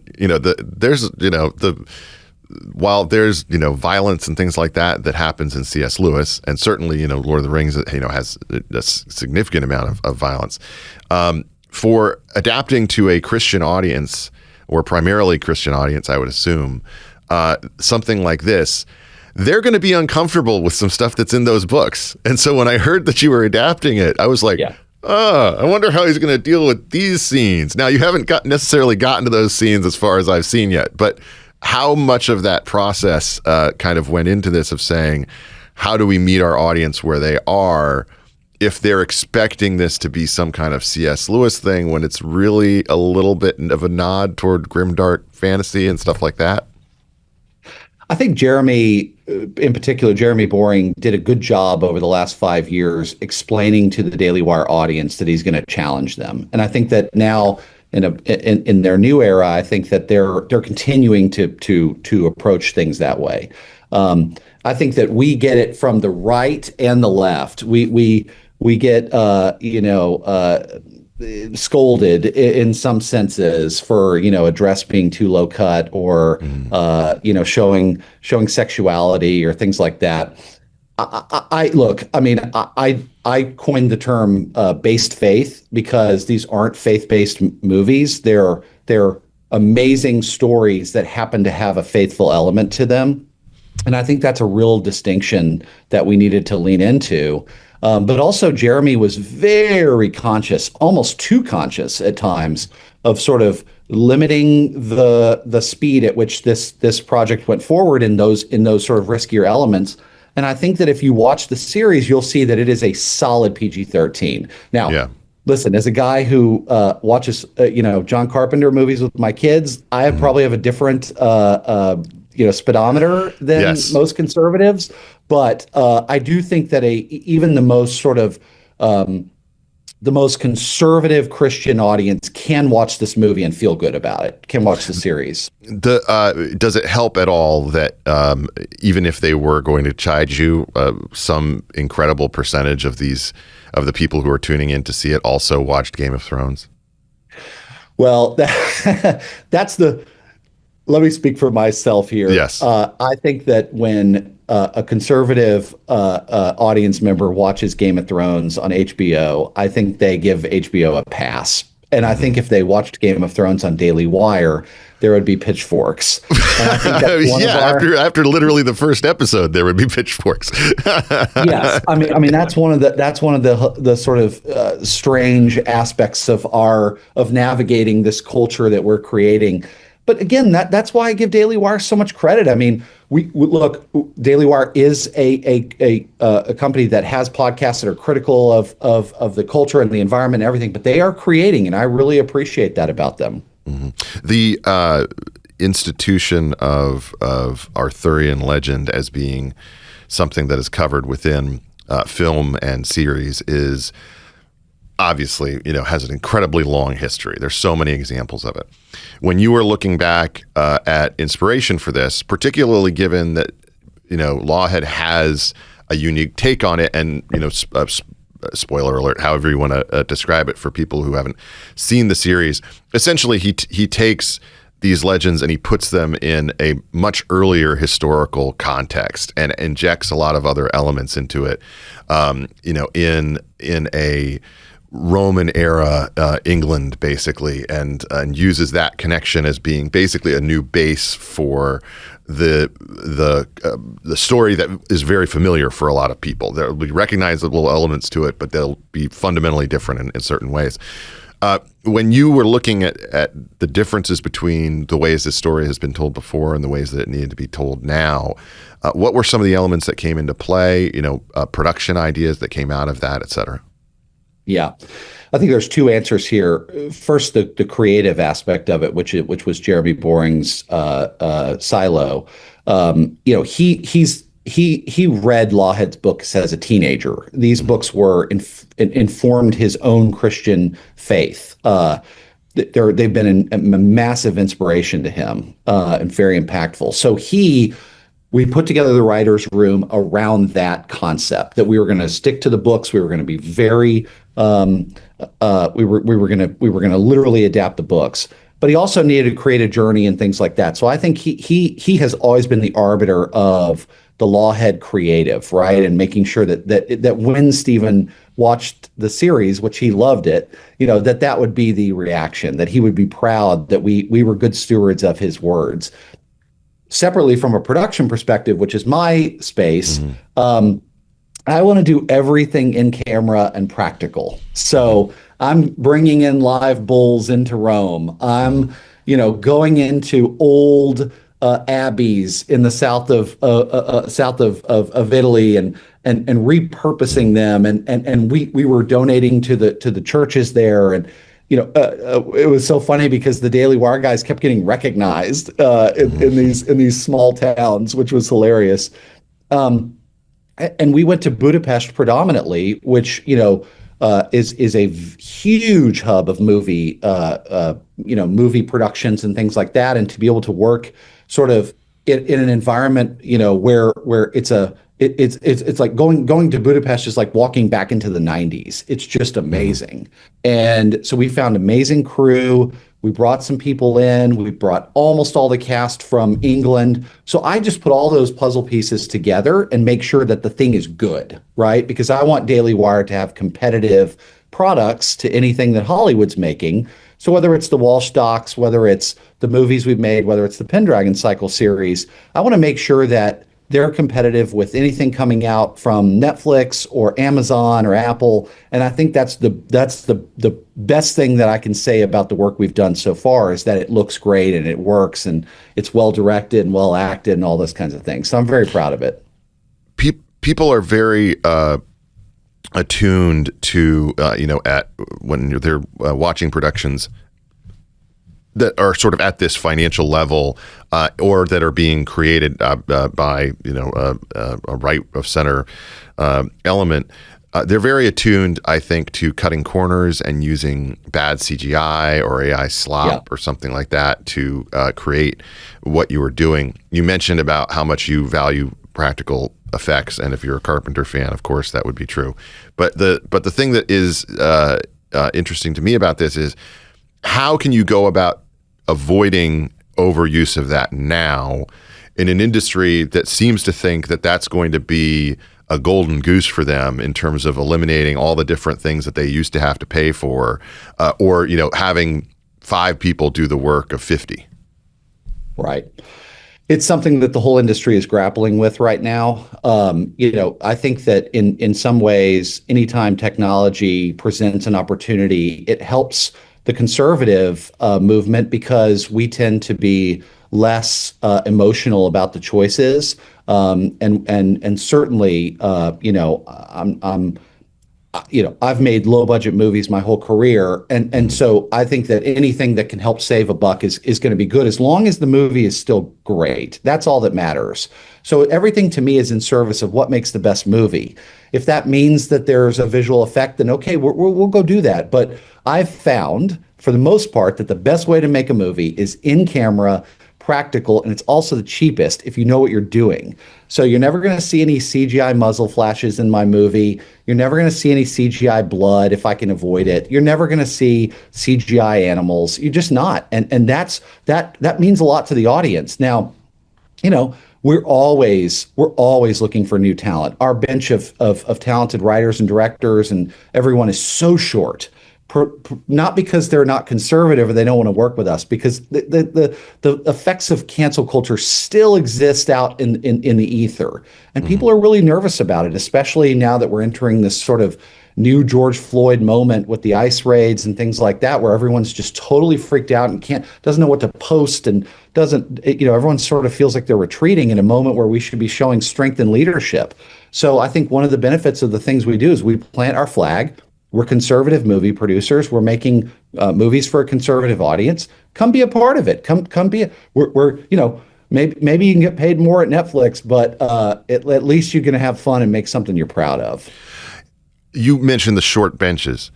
while there's violence and things like that happens in C.S. Lewis, and certainly Lord of the Rings has a significant amount of violence. For adapting to a Christian audience, or primarily Christian audience, I would assume, something like this, they're going to be uncomfortable with some stuff that's in those books. And so when I heard that you were adapting it, I was like, I wonder how he's going to deal with these scenes. Now, you haven't necessarily gotten to those scenes as far as I've seen yet, but how much of that process kind of went into this of saying, how do we meet our audience where they are if they're expecting this to be some kind of C.S. Lewis thing when it's really a little bit of a nod toward grimdark fantasy and stuff like that? I think Jeremy, in particular, Jeremy Boring, did a good job over the last 5 years explaining to the Daily Wire audience that he's going to challenge them. And I think that now in their new era, I think that they're continuing to approach things that way. I think that we get it from the right and the left. We get scolded in some senses for a dress being too low cut or showing sexuality or things like that. I coined the term based faith because these aren't faith-based movies. They're amazing stories that happen to have a faithful element to them, and I think that's a real distinction that we needed to lean into. But also, Jeremy was very conscious, almost too conscious at times, of sort of limiting the speed at which this project went forward in those sort of riskier elements. And I think that if you watch the series, you'll see that it is a solid PG-13. Now, listen, as a guy who watches John Carpenter movies with my kids, I probably have a different speedometer than most conservatives. But I do think that even the most sort of the most conservative Christian audience can watch this movie and feel good about it, can watch the series. Does it help at all that even if they were going to chide you, some incredible percentage of the people who are tuning in to see it also watched Game of Thrones? Well, that's let me speak for myself here. Yes. I think that when a conservative audience member watches Game of Thrones on HBO, I think they give HBO a pass. And I think if they watched Game of Thrones on Daily Wire, there would be pitchforks. And I think that's after literally the first episode, there would be pitchforks. Yes, I mean that's one of the sort of strange aspects of navigating this culture that we're creating. But again, that's why I give Daily Wire so much credit. I mean, we look, Daily Wire is a company that has podcasts that are critical of the culture and the environment and everything, but they are creating, and I really appreciate that about them. Mm-hmm. The institution of Arthurian legend as being something that is covered within film and series is obviously, has an incredibly long history. There's so many examples of it. When you were looking back at inspiration for this, particularly given that, Lawhead has a unique take on it, and, spoiler alert, however you want to describe it for people who haven't seen the series, essentially he takes these legends and he puts them in a much earlier historical context and injects a lot of other elements into it, in a Roman era England, basically, and uses that connection as being basically a new base for the story that is very familiar for a lot of people. There will be recognizable elements to it, but they'll be fundamentally different in certain ways. When you were looking at the differences between the ways this story has been told before and the ways that it needed to be told now, what were some of the elements that came into play? Production ideas that came out of that, et cetera. Yeah, I think there's two answers here. First, the creative aspect of it, which was Jeremy Boring's Silo. He read Lawhead's books as a teenager. These books were informed his own Christian faith. They've been a massive inspiration to him and very impactful. So we put together the writer's room around that concept, that we were going to stick to the books. We were going to be very we were going to literally adapt the books. But he also needed to create a journey and things like that. So I think he has always been the arbiter of the Lawhead creative, right? And making sure that when Stephen watched the series, which he loved it, that would be the reaction, that he would be proud that we were good stewards of his words. Separately, from a production perspective, which is my space, I want to do everything in camera and practical. So I'm bringing in live bulls into Rome. I'm, going into old abbeys in the south of Italy and repurposing them. And we were donating to the churches there. And it was so funny because the Daily Wire guys kept getting recognized in these small towns, which was hilarious. And we went to Budapest predominantly, which is a huge hub of movie productions and things like that, and to be able to work sort of in an environment where it's like going to Budapest is like walking back into the 90s. It's just amazing. And so we found amazing crew. We brought some people in. We brought almost all the cast from England. So I just put all those puzzle pieces together and make sure that the thing is good, right? Because I want Daily Wire to have competitive products to anything that Hollywood's making. So whether it's the Walsh docs, whether it's the movies we've made, whether it's the Pendragon Cycle series, I want to make sure that they're competitive with anything coming out from Netflix or Amazon or Apple. And I think that's the best thing that I can say about the work we've done so far, is that it looks great and it works and it's well directed and well acted and all those kinds of things. So I'm very proud of it. People are very attuned to at when they're watching productions that are sort of at this financial level, or that are being created by a right of center element. They're very attuned, I think, to cutting corners and using bad CGI or AI slop or something like that to create what you were doing. You mentioned about how much you value practical effects, and if you're a Carpenter fan, of course, that would be true. But the thing that is interesting to me about this is, how can you go about avoiding overuse of that now in an industry that seems to think that that's going to be a golden goose for them in terms of eliminating all the different things that they used to have to pay for, or having 5 people do the work of 50. Right. It's something that the whole industry is grappling with right now. I think that in some ways, anytime technology presents an opportunity, it helps the conservative movement because we tend to be less emotional about the choices. And certainly, I've made low budget movies my whole career. And so I think that anything that can help save a buck is going to be good as long as the movie is still great. That's all that matters. So everything to me is in service of what makes the best movie. If that means that there's a visual effect, then okay, we'll go do that. But I've found for the most part that the best way to make a movie is in camera, practical, and it's also the cheapest if you know what you're doing. So you're never going to see any CGI muzzle flashes in my movie. You're never going to see any CGI blood if I can avoid it. You're never going to see CGI animals. You're just not. And that means a lot to the audience. Now, we're always looking for new talent. Our bench of talented writers and directors and everyone is so short. Not because they're not conservative or they don't want to work with us, because the effects of cancel culture still exist out in the ether, and people are really nervous about it, especially now that we're entering this sort of new George Floyd moment with the ICE raids and things like that, where everyone's just totally freaked out and doesn't know what to post and everyone sort of feels like they're retreating in a moment where we should be showing strength and leadership. So I think one of the benefits of the things we do is we plant our flag. We're conservative movie producers. We're making movies for a conservative audience. Come be a part of it. Come be. Maybe you can get paid more at Netflix, but at least you're going to have fun and make something you're proud of. You mentioned the short benches.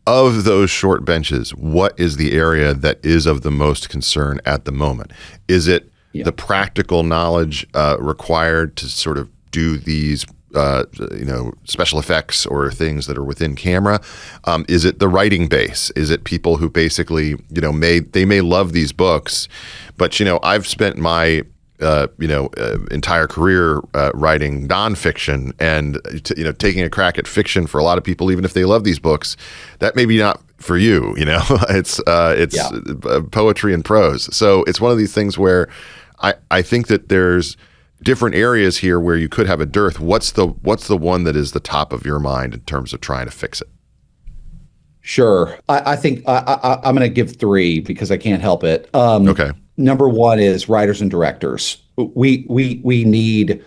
Of those short benches, what is the area that is of the most concern at the moment? Is it the practical knowledge required to sort of do these special effects or things that are within camera? Is it the writing base? Is it people who basically, may love these books, but, I've spent my, entire career writing nonfiction and, taking a crack at fiction for a lot of people, even if they love these books, that may be not for you, it's poetry and prose. So it's one of these things where I think that there's different areas here where you could have a dearth. What's the one that is the top of your mind in terms of trying to fix it? Sure. I think I'm going to give three because I can't help it. Okay. Number one is writers and directors. We need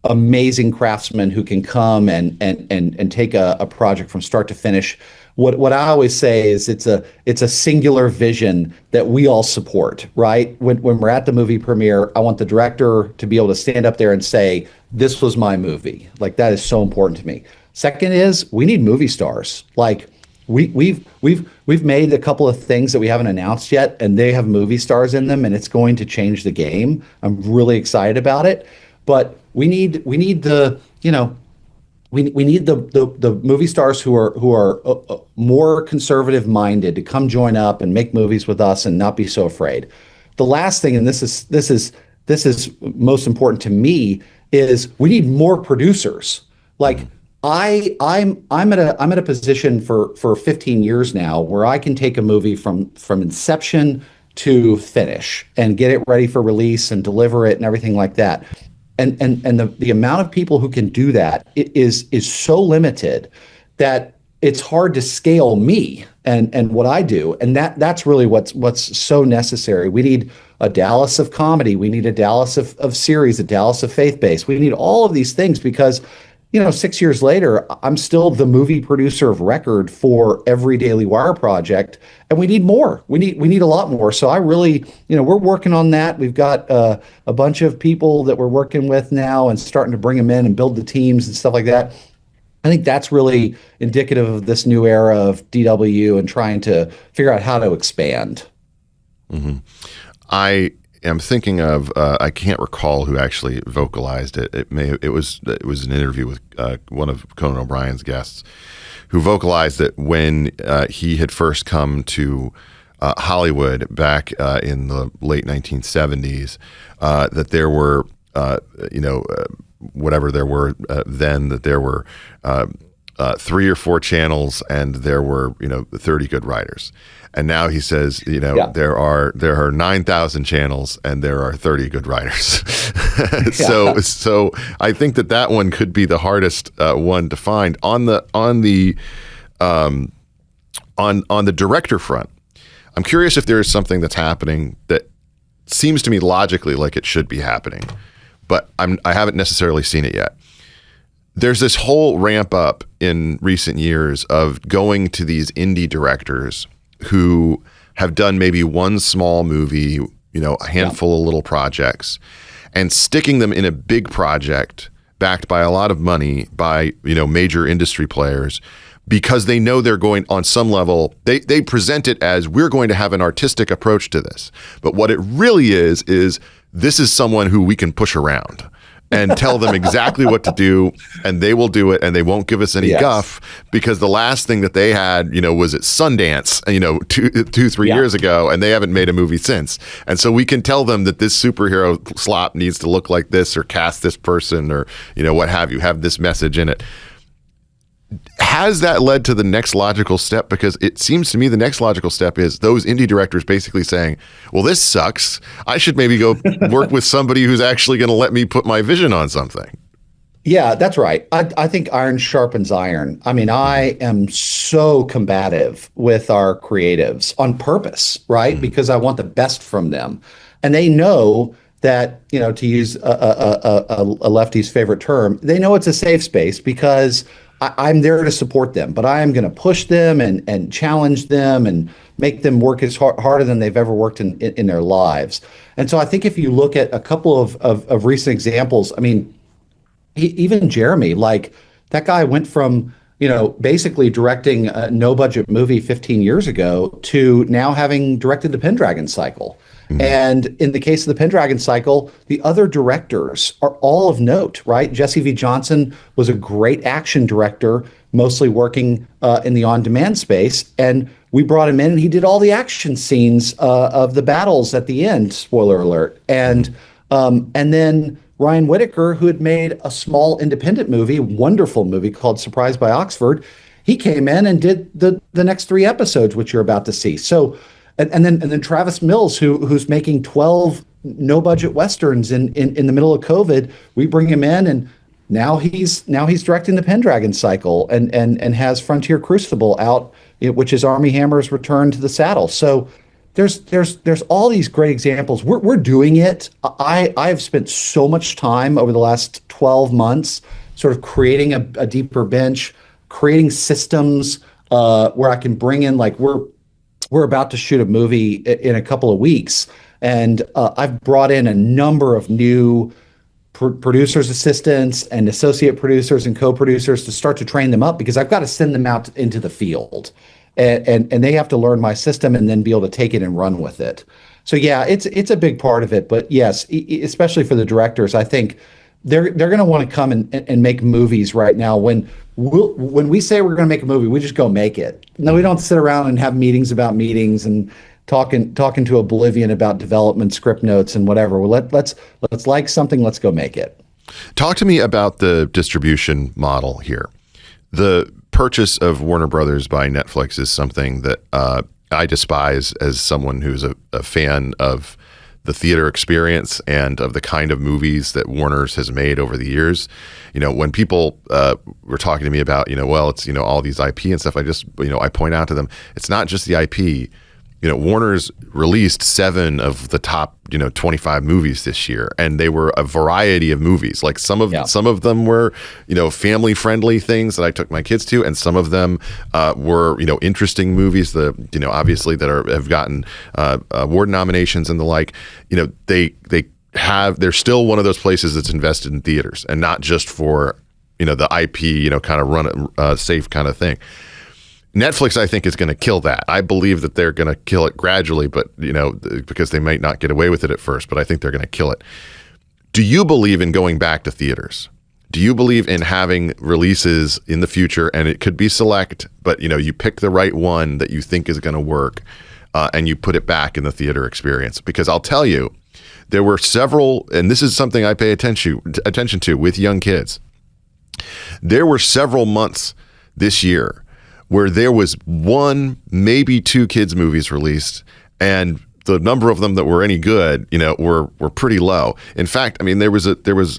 amazing craftsmen who can come and take a project from start to finish. What I always say is it's a singular vision that we all support, right? When we're at the movie premiere, I want the director to be able to stand up there and say, "This was my movie." Like, that is so important to me. Second is we need movie stars. Like we've made a couple of things that we haven't announced yet, and they have movie stars in them, and it's going to change the game. I'm really excited about it. But we need the movie stars who are more conservative minded to come join up and make movies with us and not be so afraid. The last thing, and this is most important to me, is we need more producers. Like I'm at a position for 15 years now where I can take a movie from inception to finish and get it ready for release and deliver it and everything like that. And the amount of people who can do that is so limited that it's hard to scale me and what I do. And that's really what's so necessary. We need a Dallas of comedy. We need a Dallas of series, a Dallas of faith-based. We need all of these things because 6 years later, I'm still the movie producer of record for every Daily Wire project, and we need more. We need a lot more. So I really, we're working on that. We've got a bunch of people that we're working with now and starting to bring them in and build the teams and stuff like that. I think that's really indicative of this new era of DW and trying to figure out how to expand. Mm-hmm. I am thinking of I can't recall who actually vocalized it. It was an interview with one of Conan O'Brien's guests who vocalized that when he had first come to Hollywood back in the late 1970s, that there were whatever there were then, that there were 3 or 4 channels and there were 30 good writers. And now he says, there are 9,000 channels and there are 30 good writers. So I think that one could be the hardest one to find. On the On the director front, I'm curious if there is something that's happening that seems to me logically like it should be happening, but I haven't necessarily seen it yet. There's this whole ramp up in recent years of going to these indie directors who have done maybe one small movie, a handful of little projects, and sticking them in a big project backed by a lot of money by, major industry players, because they know they're going on some level. They present it as, we're going to have an artistic approach to this. But what it really is this is someone who we can push around and tell them exactly what to do, and they will do it, and they won't give us any guff, because the last thing that they had, was at Sundance, 2-3 years ago, and they haven't made a movie since. And so we can tell them that this superhero slop needs to look like this, or cast this person, or, what have you, have this message in it. Has that led to the next logical step? Because it seems to me the next logical step is those indie directors basically saying, well, this sucks. I should maybe go work with somebody who's actually going to let me put my vision on something. Yeah, that's right. I think iron sharpens iron. I mean, I am so combative with our creatives on purpose, right? Because I want the best from them. And they know that, to use a lefty's favorite term, they know it's a safe space, because I'm there to support them, but I am going to push them and challenge them and make them work as harder than they've ever worked in their lives. And so I think if you look at a couple of recent examples, I mean, even Jeremy, like, that guy went from, basically directing a no budget movie 15 years ago to now having directed the Pendragon Cycle. Mm-hmm. And in the case of the Pendragon Cycle, the other directors are all of note, right? Jesse V. Johnson was a great action director, mostly working in the on-demand space. And we brought him in, and he did all the action scenes of the battles at the end, spoiler alert. And then Ryan Whitaker, who had made a small independent movie, wonderful movie called Surprise by Oxford, he came in and did the next 3 episodes, which you're about to see. So, and then Travis Mills, who's making 12 no budget westerns in the middle of COVID, we bring him in, and now he's directing the Pendragon Cycle and has Frontier Crucible out, which is Armie Hammer's return to the saddle. So there's all these great examples. We're doing it. I've spent so much time over the last 12 months sort of creating a deeper bench, creating systems where I can bring in, like, we're about to shoot a movie in a couple of weeks, and I've brought in a number of new producers, assistants, and associate producers and co-producers to start to train them up, because I've got to send them out into the field. And they have to learn my system and then be able to take it and run with it. So yeah, it's a big part of it. But yes, especially for the directors, I think they're going to want to come and make movies right now. When we say we're going to make a movie, we just go make it. No, we don't sit around and have meetings about meetings and talking to oblivion about development, script notes, and whatever. Well, let's like something. Let's go make it. Talk to me about the distribution model here. The purchase of Warner Brothers by Netflix is something that I despise as someone who's a fan of the theater experience and of the kind of movies that Warner's has made over the years. When people were talking to me about, well, it's, all these IP and stuff, I just, I point out to them, it's not just the IP. Warner's released 7 of the top, 25 movies this year, and they were a variety of movies. Like some of them were, family friendly things that I took my kids to, and some of them were, interesting movies that, obviously that have gotten award nominations and the like. They're still one of those places that's invested in theaters and not just for, the IP, kind of run it safe kind of thing. Netflix, I think, is going to kill that. I believe that they're going to kill it gradually, but because they might not get away with it at first, but I think they're going to kill it. Do you believe in going back to theaters? Do you believe in having releases in the future, and it could be select, but you pick the right one that you think is going to work, and you put it back in the theater experience? Because I'll tell you, there were several, and this is something I pay attention to with young kids. There were several months this year where there was 1, maybe 2 kids movies released, and the number of them that were any good, were pretty low. In fact, I mean, there was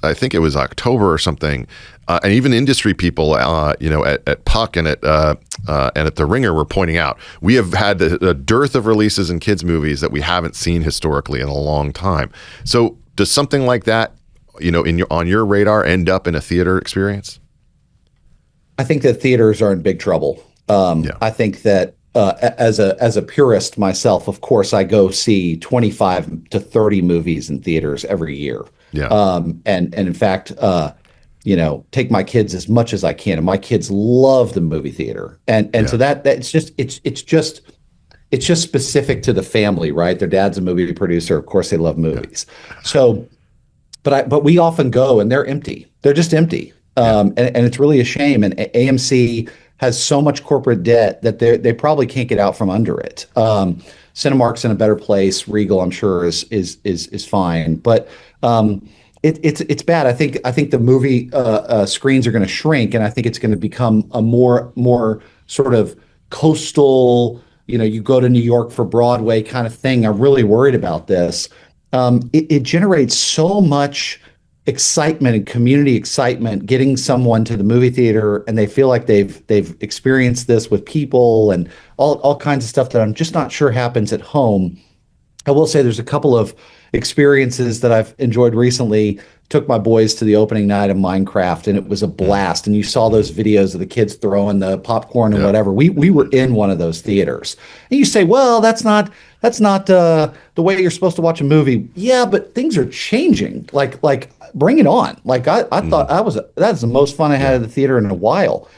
I think it was October or something, and even industry people, at Puck and at the Ringer were pointing out we have had a dearth of releases in kids movies that we haven't seen historically in a long time. So does something like that, on your radar, end up in a theater experience? I think that theaters are in big trouble. I think that as a purist myself, of course, I go see 25 to 30 movies in theaters every year. Yeah. And in fact, take my kids as much as I can, and my kids love the movie theater. And so that it's just specific to the family, right? Their dad's a movie producer. Of course, they love movies. Yeah. So, but we often go and they're empty. They're just empty. And it's really a shame. And AMC has so much corporate debt that they probably can't get out from under it. Cinemark's in a better place. Regal, I'm sure, is fine. But it's bad. I think the movie screens are going to shrink, and I think it's going to become a more sort of coastal. You go to New York for Broadway kind of thing. I'm really worried about this. It generates so much excitement and community excitement getting someone to the movie theater, and they feel like they've experienced this with people and all kinds of stuff that I'm just not sure happens at home. I will say there's a couple of experiences that I've enjoyed recently. Took my boys to the opening night of Minecraft, and it was a blast. And you saw those videos of the kids throwing the popcorn and whatever. We were in one of those theaters. And you say, well, that's not the way you're supposed to watch a movie. Yeah, but things are changing. Like bring it on. Like I thought that's the most fun I had at the theater in a while.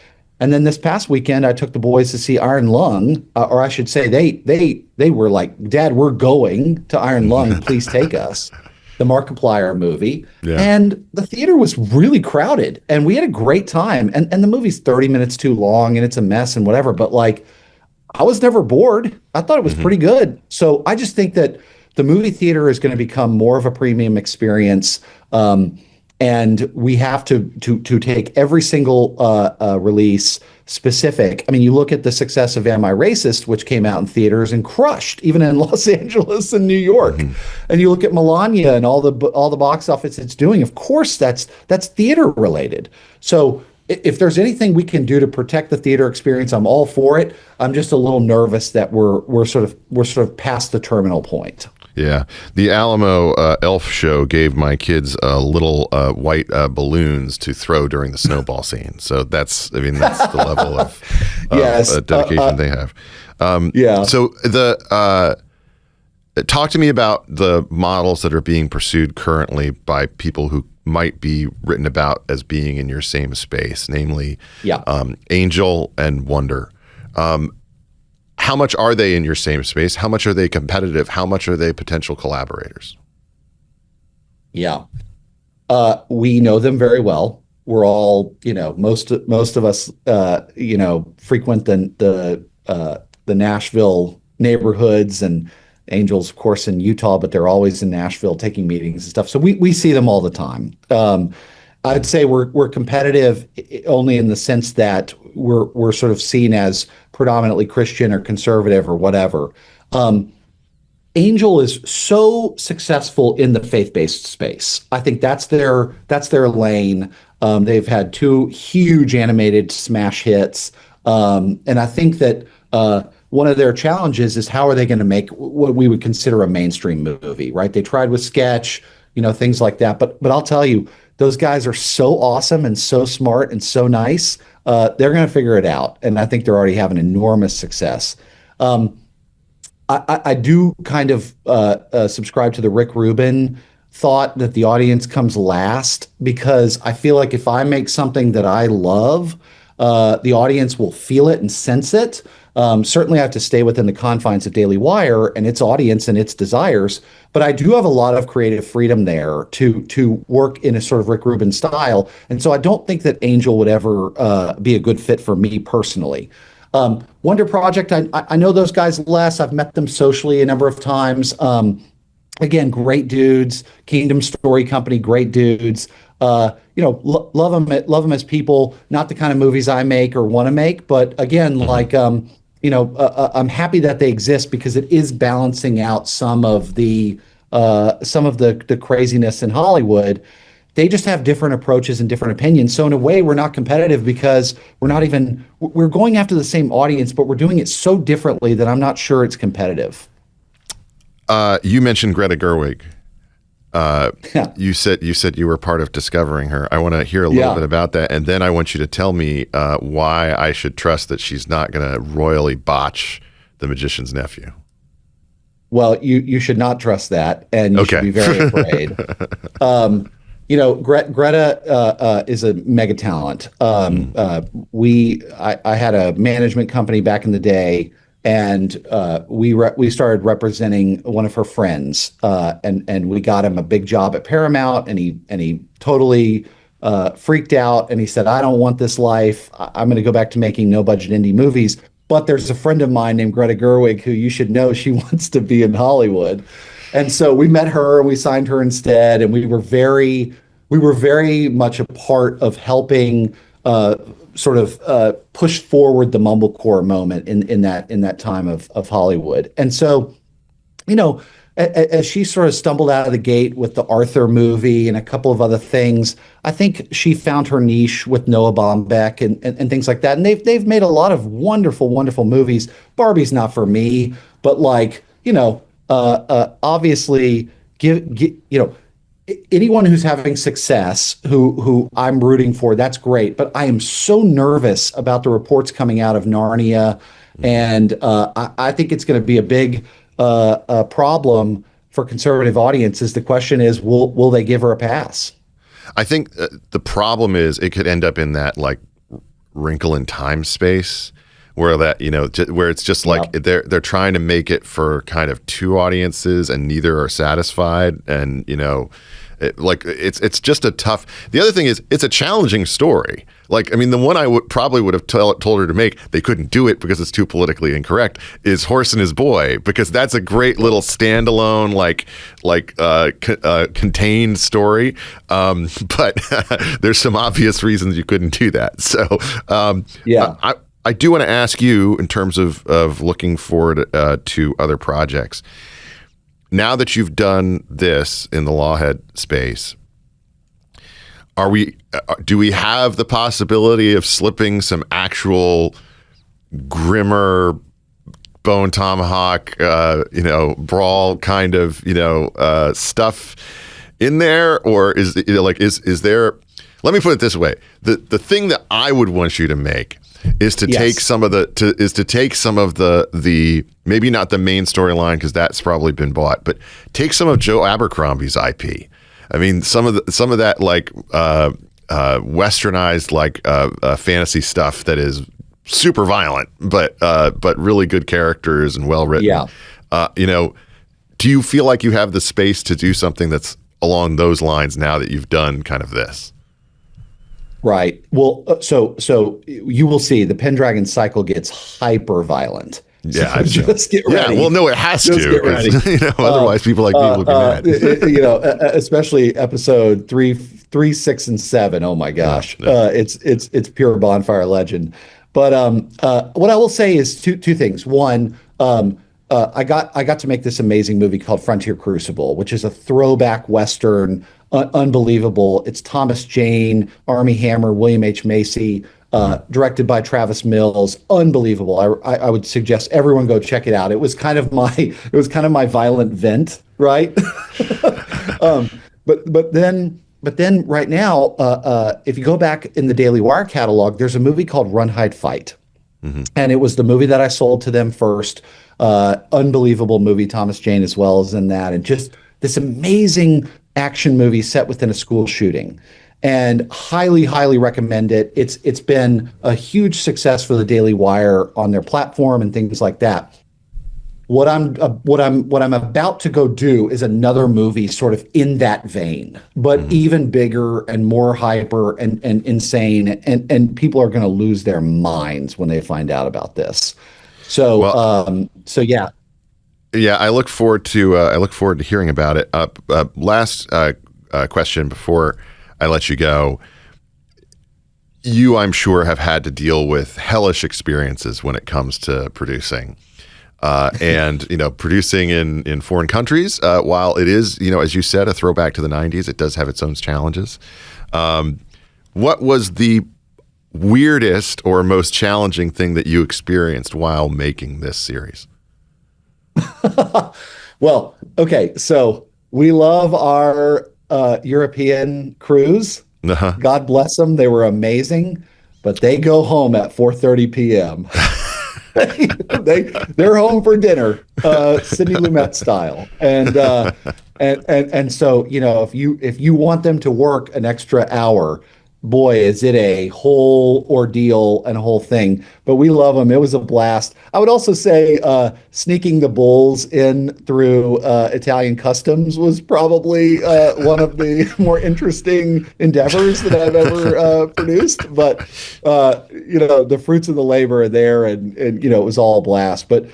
And then this past weekend, I took the boys to see Iron Lung, or I should say, they were like, Dad, we're going to Iron Lung. Please take us. The Markiplier movie. Yeah. And the theater was really crowded, and we had a great time. And the movie's 30 minutes too long, and it's a mess and whatever. But I was never bored. I thought it was pretty good. So I just think that the movie theater is going to become more of a premium experience. And we have to take every single release specific. I mean, you look at the success of Am I Racist, which came out in theaters and crushed, even in Los Angeles and New York. And you look at Melania and all the box office it's doing. Of course, that's theater related. So if there's anything we can do to protect the theater experience, I'm all for it. I'm just a little nervous that we're sort of past the terminal point. Yeah. The Alamo Elf show gave my kids little white balloons to throw during the snowball scene. So that's the level of dedication they have. So talk to me about the models that are being pursued currently by people who might be written about as being in your same space, namely Angel and Wonder. How much are they in your same space? How much are they competitive? How much are they potential collaborators? Yeah. We know them very well. We're all, most of us, frequent the Nashville neighborhoods, and Angels, of course, in Utah, but they're always in Nashville taking meetings and stuff. So we see them all the time. I'd say we're competitive only in the sense that we're sort of seen as predominantly Christian or conservative or whatever. Angel is so successful in the faith-based space. I think that's their lane. They've had 2 huge animated smash hits, and I think that one of their challenges is how are they going to make what we would consider a mainstream movie, right? They tried with sketch, things like that. But I'll tell you, those guys are so awesome and so smart and so nice. They're going to figure it out, and I think they're already having enormous success. I do kind of subscribe to the Rick Rubin thought that the audience comes last, because I feel like if I make something that I love, the audience will feel it and sense it. Certainly I have to stay within the confines of Daily Wire and its audience and its desires, but I do have a lot of creative freedom there to work in a sort of Rick Rubin style. And so I don't think that Angel would ever be a good fit for me personally. Wonder Project, I know those guys less. I've met them socially a number of times. Again, great dudes. Kingdom Story Company, great dudes. Love them as people. Not the kind of movies I make or want to make, but again, I'm happy that they exist because it is balancing out some of the craziness in Hollywood. They just have different approaches and different opinions. So in a way, we're not competitive because we're going after the same audience, but we're doing it so differently that I'm not sure it's competitive. You mentioned Greta Gerwig. Yeah. You said you were part of discovering her. I want to hear a little bit about that, and then I want you to tell me why I should trust that she's not going to royally botch The Magician's Nephew. Well, you should not trust that, and you should be very afraid. Greta is a mega talent. I had a management company back in the day, and we started representing one of her friends, and we got him a big job at Paramount, and he totally freaked out, and he said, "I don't want this life. I'm going to go back to making no budget indie movies." But there's a friend of mine named Greta Gerwig who you should know she wants to be in Hollywood. And so we met her and we signed her instead. And we were very much a part of helping push forward the mumblecore moment in that time of Hollywood. And so, as she sort of stumbled out of the gate with the Arthur movie and a couple of other things, I think she found her niche with Noah Baumbach and things like that. And they've made a lot of wonderful, wonderful movies. Barbie's not for me, but obviously anyone who's having success who I'm rooting for, that's great. But I am so nervous about the reports coming out of Narnia. And I think it's going to be a big problem for conservative audiences. The question is, will they give her a pass? I think the problem is it could end up in that like wrinkle in time space where where it's just like they're trying to make it for kind of two audiences and neither are satisfied, and it's just a tough. The other thing is it's a challenging story. Like, I mean, the one I probably would have told her to make, they couldn't do it because it's too politically incorrect, is Horse and His Boy, because that's a great little standalone, contained story. But there's some obvious reasons you couldn't do that. So, I do want to ask you in terms of looking forward to other projects. Now that you've done this in the lawhead space, do we have the possibility of slipping some actual grimmer bone tomahawk, brawl kind of, stuff in there? Or is there, let me put it this way. The thing that I would want you to make is to take some of the maybe not the main storyline because that's probably been bought, but take some of Joe Abercrombie's IP. I mean, some of that westernized fantasy stuff that is super violent, but really good characters and well written. Yeah. Do you feel like you have the space to do something that's along those lines now that you've done kind of this? Right. Well, so you will see the Pendragon Cycle gets hyper violent. Yeah, so just get ready. Yeah, well, no, it has just to. Get ready. Otherwise, people like me will be mad. Especially episode 3, 6, and 7. Oh my gosh, it's pure bonfire legend. But what I will say is two things. One, I got to make this amazing movie called Frontier Crucible, which is a throwback Western. Unbelievable. It's Thomas Jane, Armie Hammer, William H. Macy, directed by Travis Mills. Unbelievable. I would suggest everyone go check it out. It was kind of my violent vent, right? But then right now, if you go back in the Daily Wire catalog, there's a movie called Run, Hide, Fight. Mm-hmm. And it was the movie that I sold to them first. Unbelievable movie. Thomas Jane as well as in that, and just this amazing action movie set within a school shooting, and highly, highly recommend it. It's been a huge success for the Daily Wire on their platform and things like that. What I'm about to go do is another movie sort of in that vein, but even bigger and more hyper and insane, and people are going to lose their minds when they find out about this. So yeah. Yeah, I look forward to hearing about it. Last question before I let you go. you, I'm sure, have had to deal with hellish experiences when it comes to producing. And, producing in foreign countries, while it is, as you said, a throwback to the 90s, it does have its own challenges. What was the weirdest or most challenging thing that you experienced while making this series? Well, okay, so we love our European crews. Uh-huh. God bless them. They were amazing, but they go home at 4:30 p.m. They're home for dinner, Sidney Lumet style. And so, if you want them to work an extra hour, boy, is it a whole ordeal and a whole thing. But we love them. It was a blast. I would also say sneaking the bulls in through Italian customs was probably one of the more interesting endeavors that I've ever produced. But, the fruits of the labor are there, and it was all a blast. But,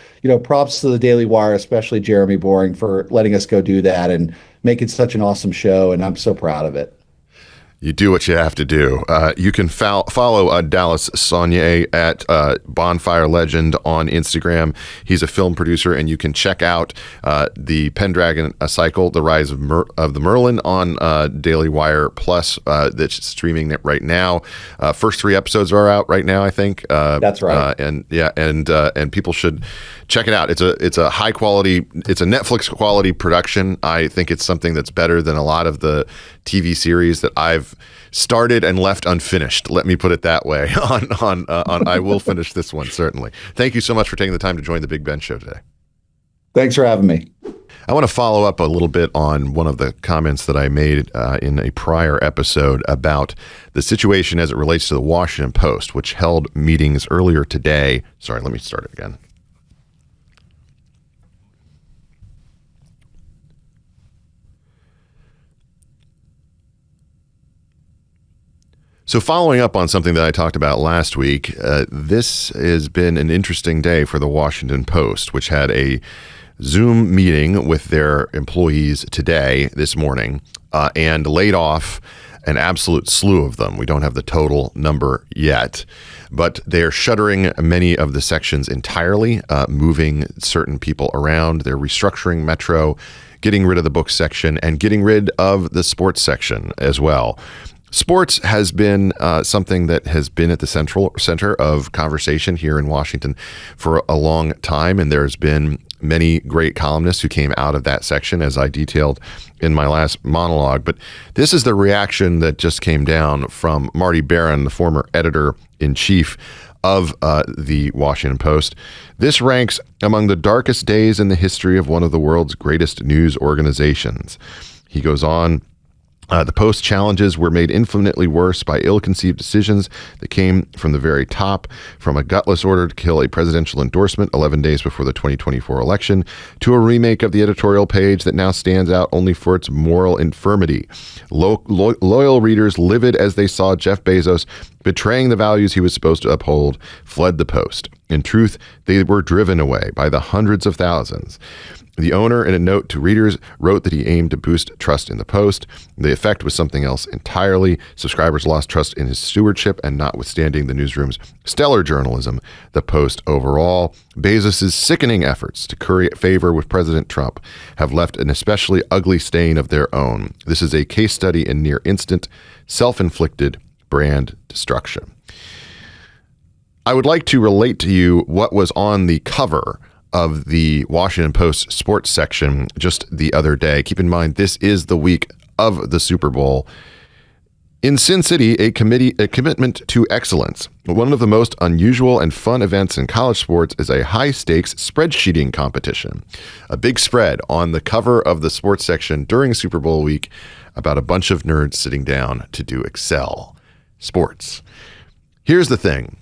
props to the Daily Wire, especially Jeremy Boring, for letting us go do that and making such an awesome show. And I'm so proud of it. You do what you have to do. You can follow Dallas Sonnier at Bonfire Legend on Instagram. He's a film producer, and you can check out the Pendragon Cycle, The Rise of the Merlin on Daily Wire Plus that's streaming right now. First 3 episodes are out right now, I think. That's right. And people should check it out. It's a high quality, it's a Netflix quality production. I think it's something that's better than a lot of the TV series that I've started and left unfinished. Let me put it that way. On I will finish this one, certainly. Thank you so much for taking the time to join the Big Ben Show today. Thanks for having me. I want to follow up a little bit on one of the comments that I made in a prior episode about the situation as it relates to the Washington Post, which held meetings earlier today. Sorry, let me start it again. So following up on something that I talked about last week, this has been an interesting day for the Washington Post, which had a Zoom meeting with their employees this morning, and laid off an absolute slew of them. We don't have the total number yet, but they're shuttering many of the sections entirely, moving certain people around. They're restructuring Metro, getting rid of the book section, and getting rid of the sports section as well. Sports has been something that has been at the center of conversation here in Washington for a long time, and there's been many great columnists who came out of that section, as I detailed in my last monologue. But this is the reaction that just came down from Marty Baron, the former editor-in-chief of the Washington Post. This ranks among the darkest days in the history of one of the world's greatest news organizations. He goes on, the Post challenges were made infinitely worse by ill-conceived decisions that came from the very top, from a gutless order to kill a presidential endorsement 11 days before the 2024 election, to a remake of the editorial page that now stands out only for its moral infirmity. Loyal readers, livid as they saw Jeff Bezos betraying the values he was supposed to uphold, fled the Post. In truth, they were driven away by the hundreds of thousands. The owner, in a note to readers, wrote that he aimed to boost trust in the Post. The effect was something else entirely. Subscribers lost trust in his stewardship, and notwithstanding the newsroom's stellar journalism, the Post overall, Bezos' sickening efforts to curry favor with President Trump have left an especially ugly stain of their own. This is a case study in near instant, self-inflicted brand destruction. I would like to relate to you what was on the cover of the Washington Post sports section just the other day. Keep in mind, this is the week of the Super Bowl. In Sin City, a commitment to excellence. One of the most unusual and fun events in college sports is a high-stakes spreadsheeting competition. A big spread on the cover of the sports section during Super Bowl week about a bunch of nerds sitting down to do Excel. Sports. Here's the thing.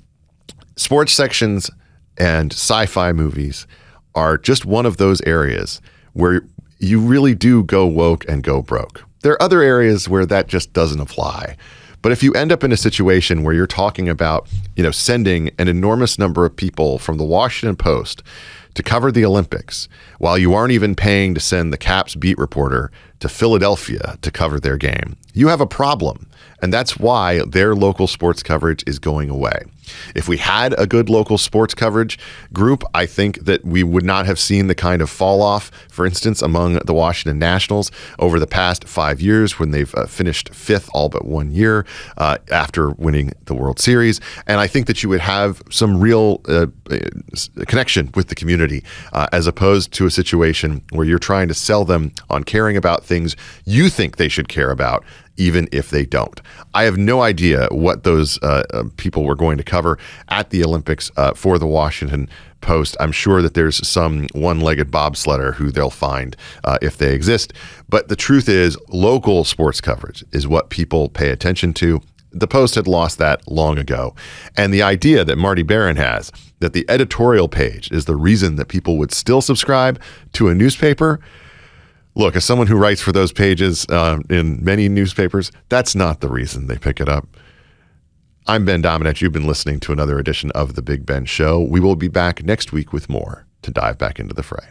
Sports sections and sci-fi movies are just one of those areas where you really do go woke and go broke. There are other areas where that just doesn't apply. But if you end up in a situation where you're talking about, sending an enormous number of people from the Washington Post to cover the Olympics, while you aren't even paying to send the Caps beat reporter to Philadelphia to cover their game. You have a problem. And that's why their local sports coverage is going away. If we had a good local sports coverage group, I think that we would not have seen the kind of fall off, for instance, among the Washington Nationals over the past 5 years when they've finished fifth all but 1 year after winning the World Series. And I think that you would have some real connection with the community as opposed to a situation where you're trying to sell them on caring about things you think they should care about, even if they don't. I have no idea what those people were going to cover at the Olympics for the Washington Post. I'm sure that there's some one-legged bobsledder who they'll find if they exist. But the truth is, local sports coverage is what people pay attention to. The Post had lost that long ago. And the idea that Marty Barron has, that the editorial page is the reason that people would still subscribe to a newspaper. Look, as someone who writes for those pages in many newspapers, that's not the reason they pick it up. I'm Ben Domenech. You've been listening to another edition of The Big Ben Show. We will be back next week with more to dive back into the fray.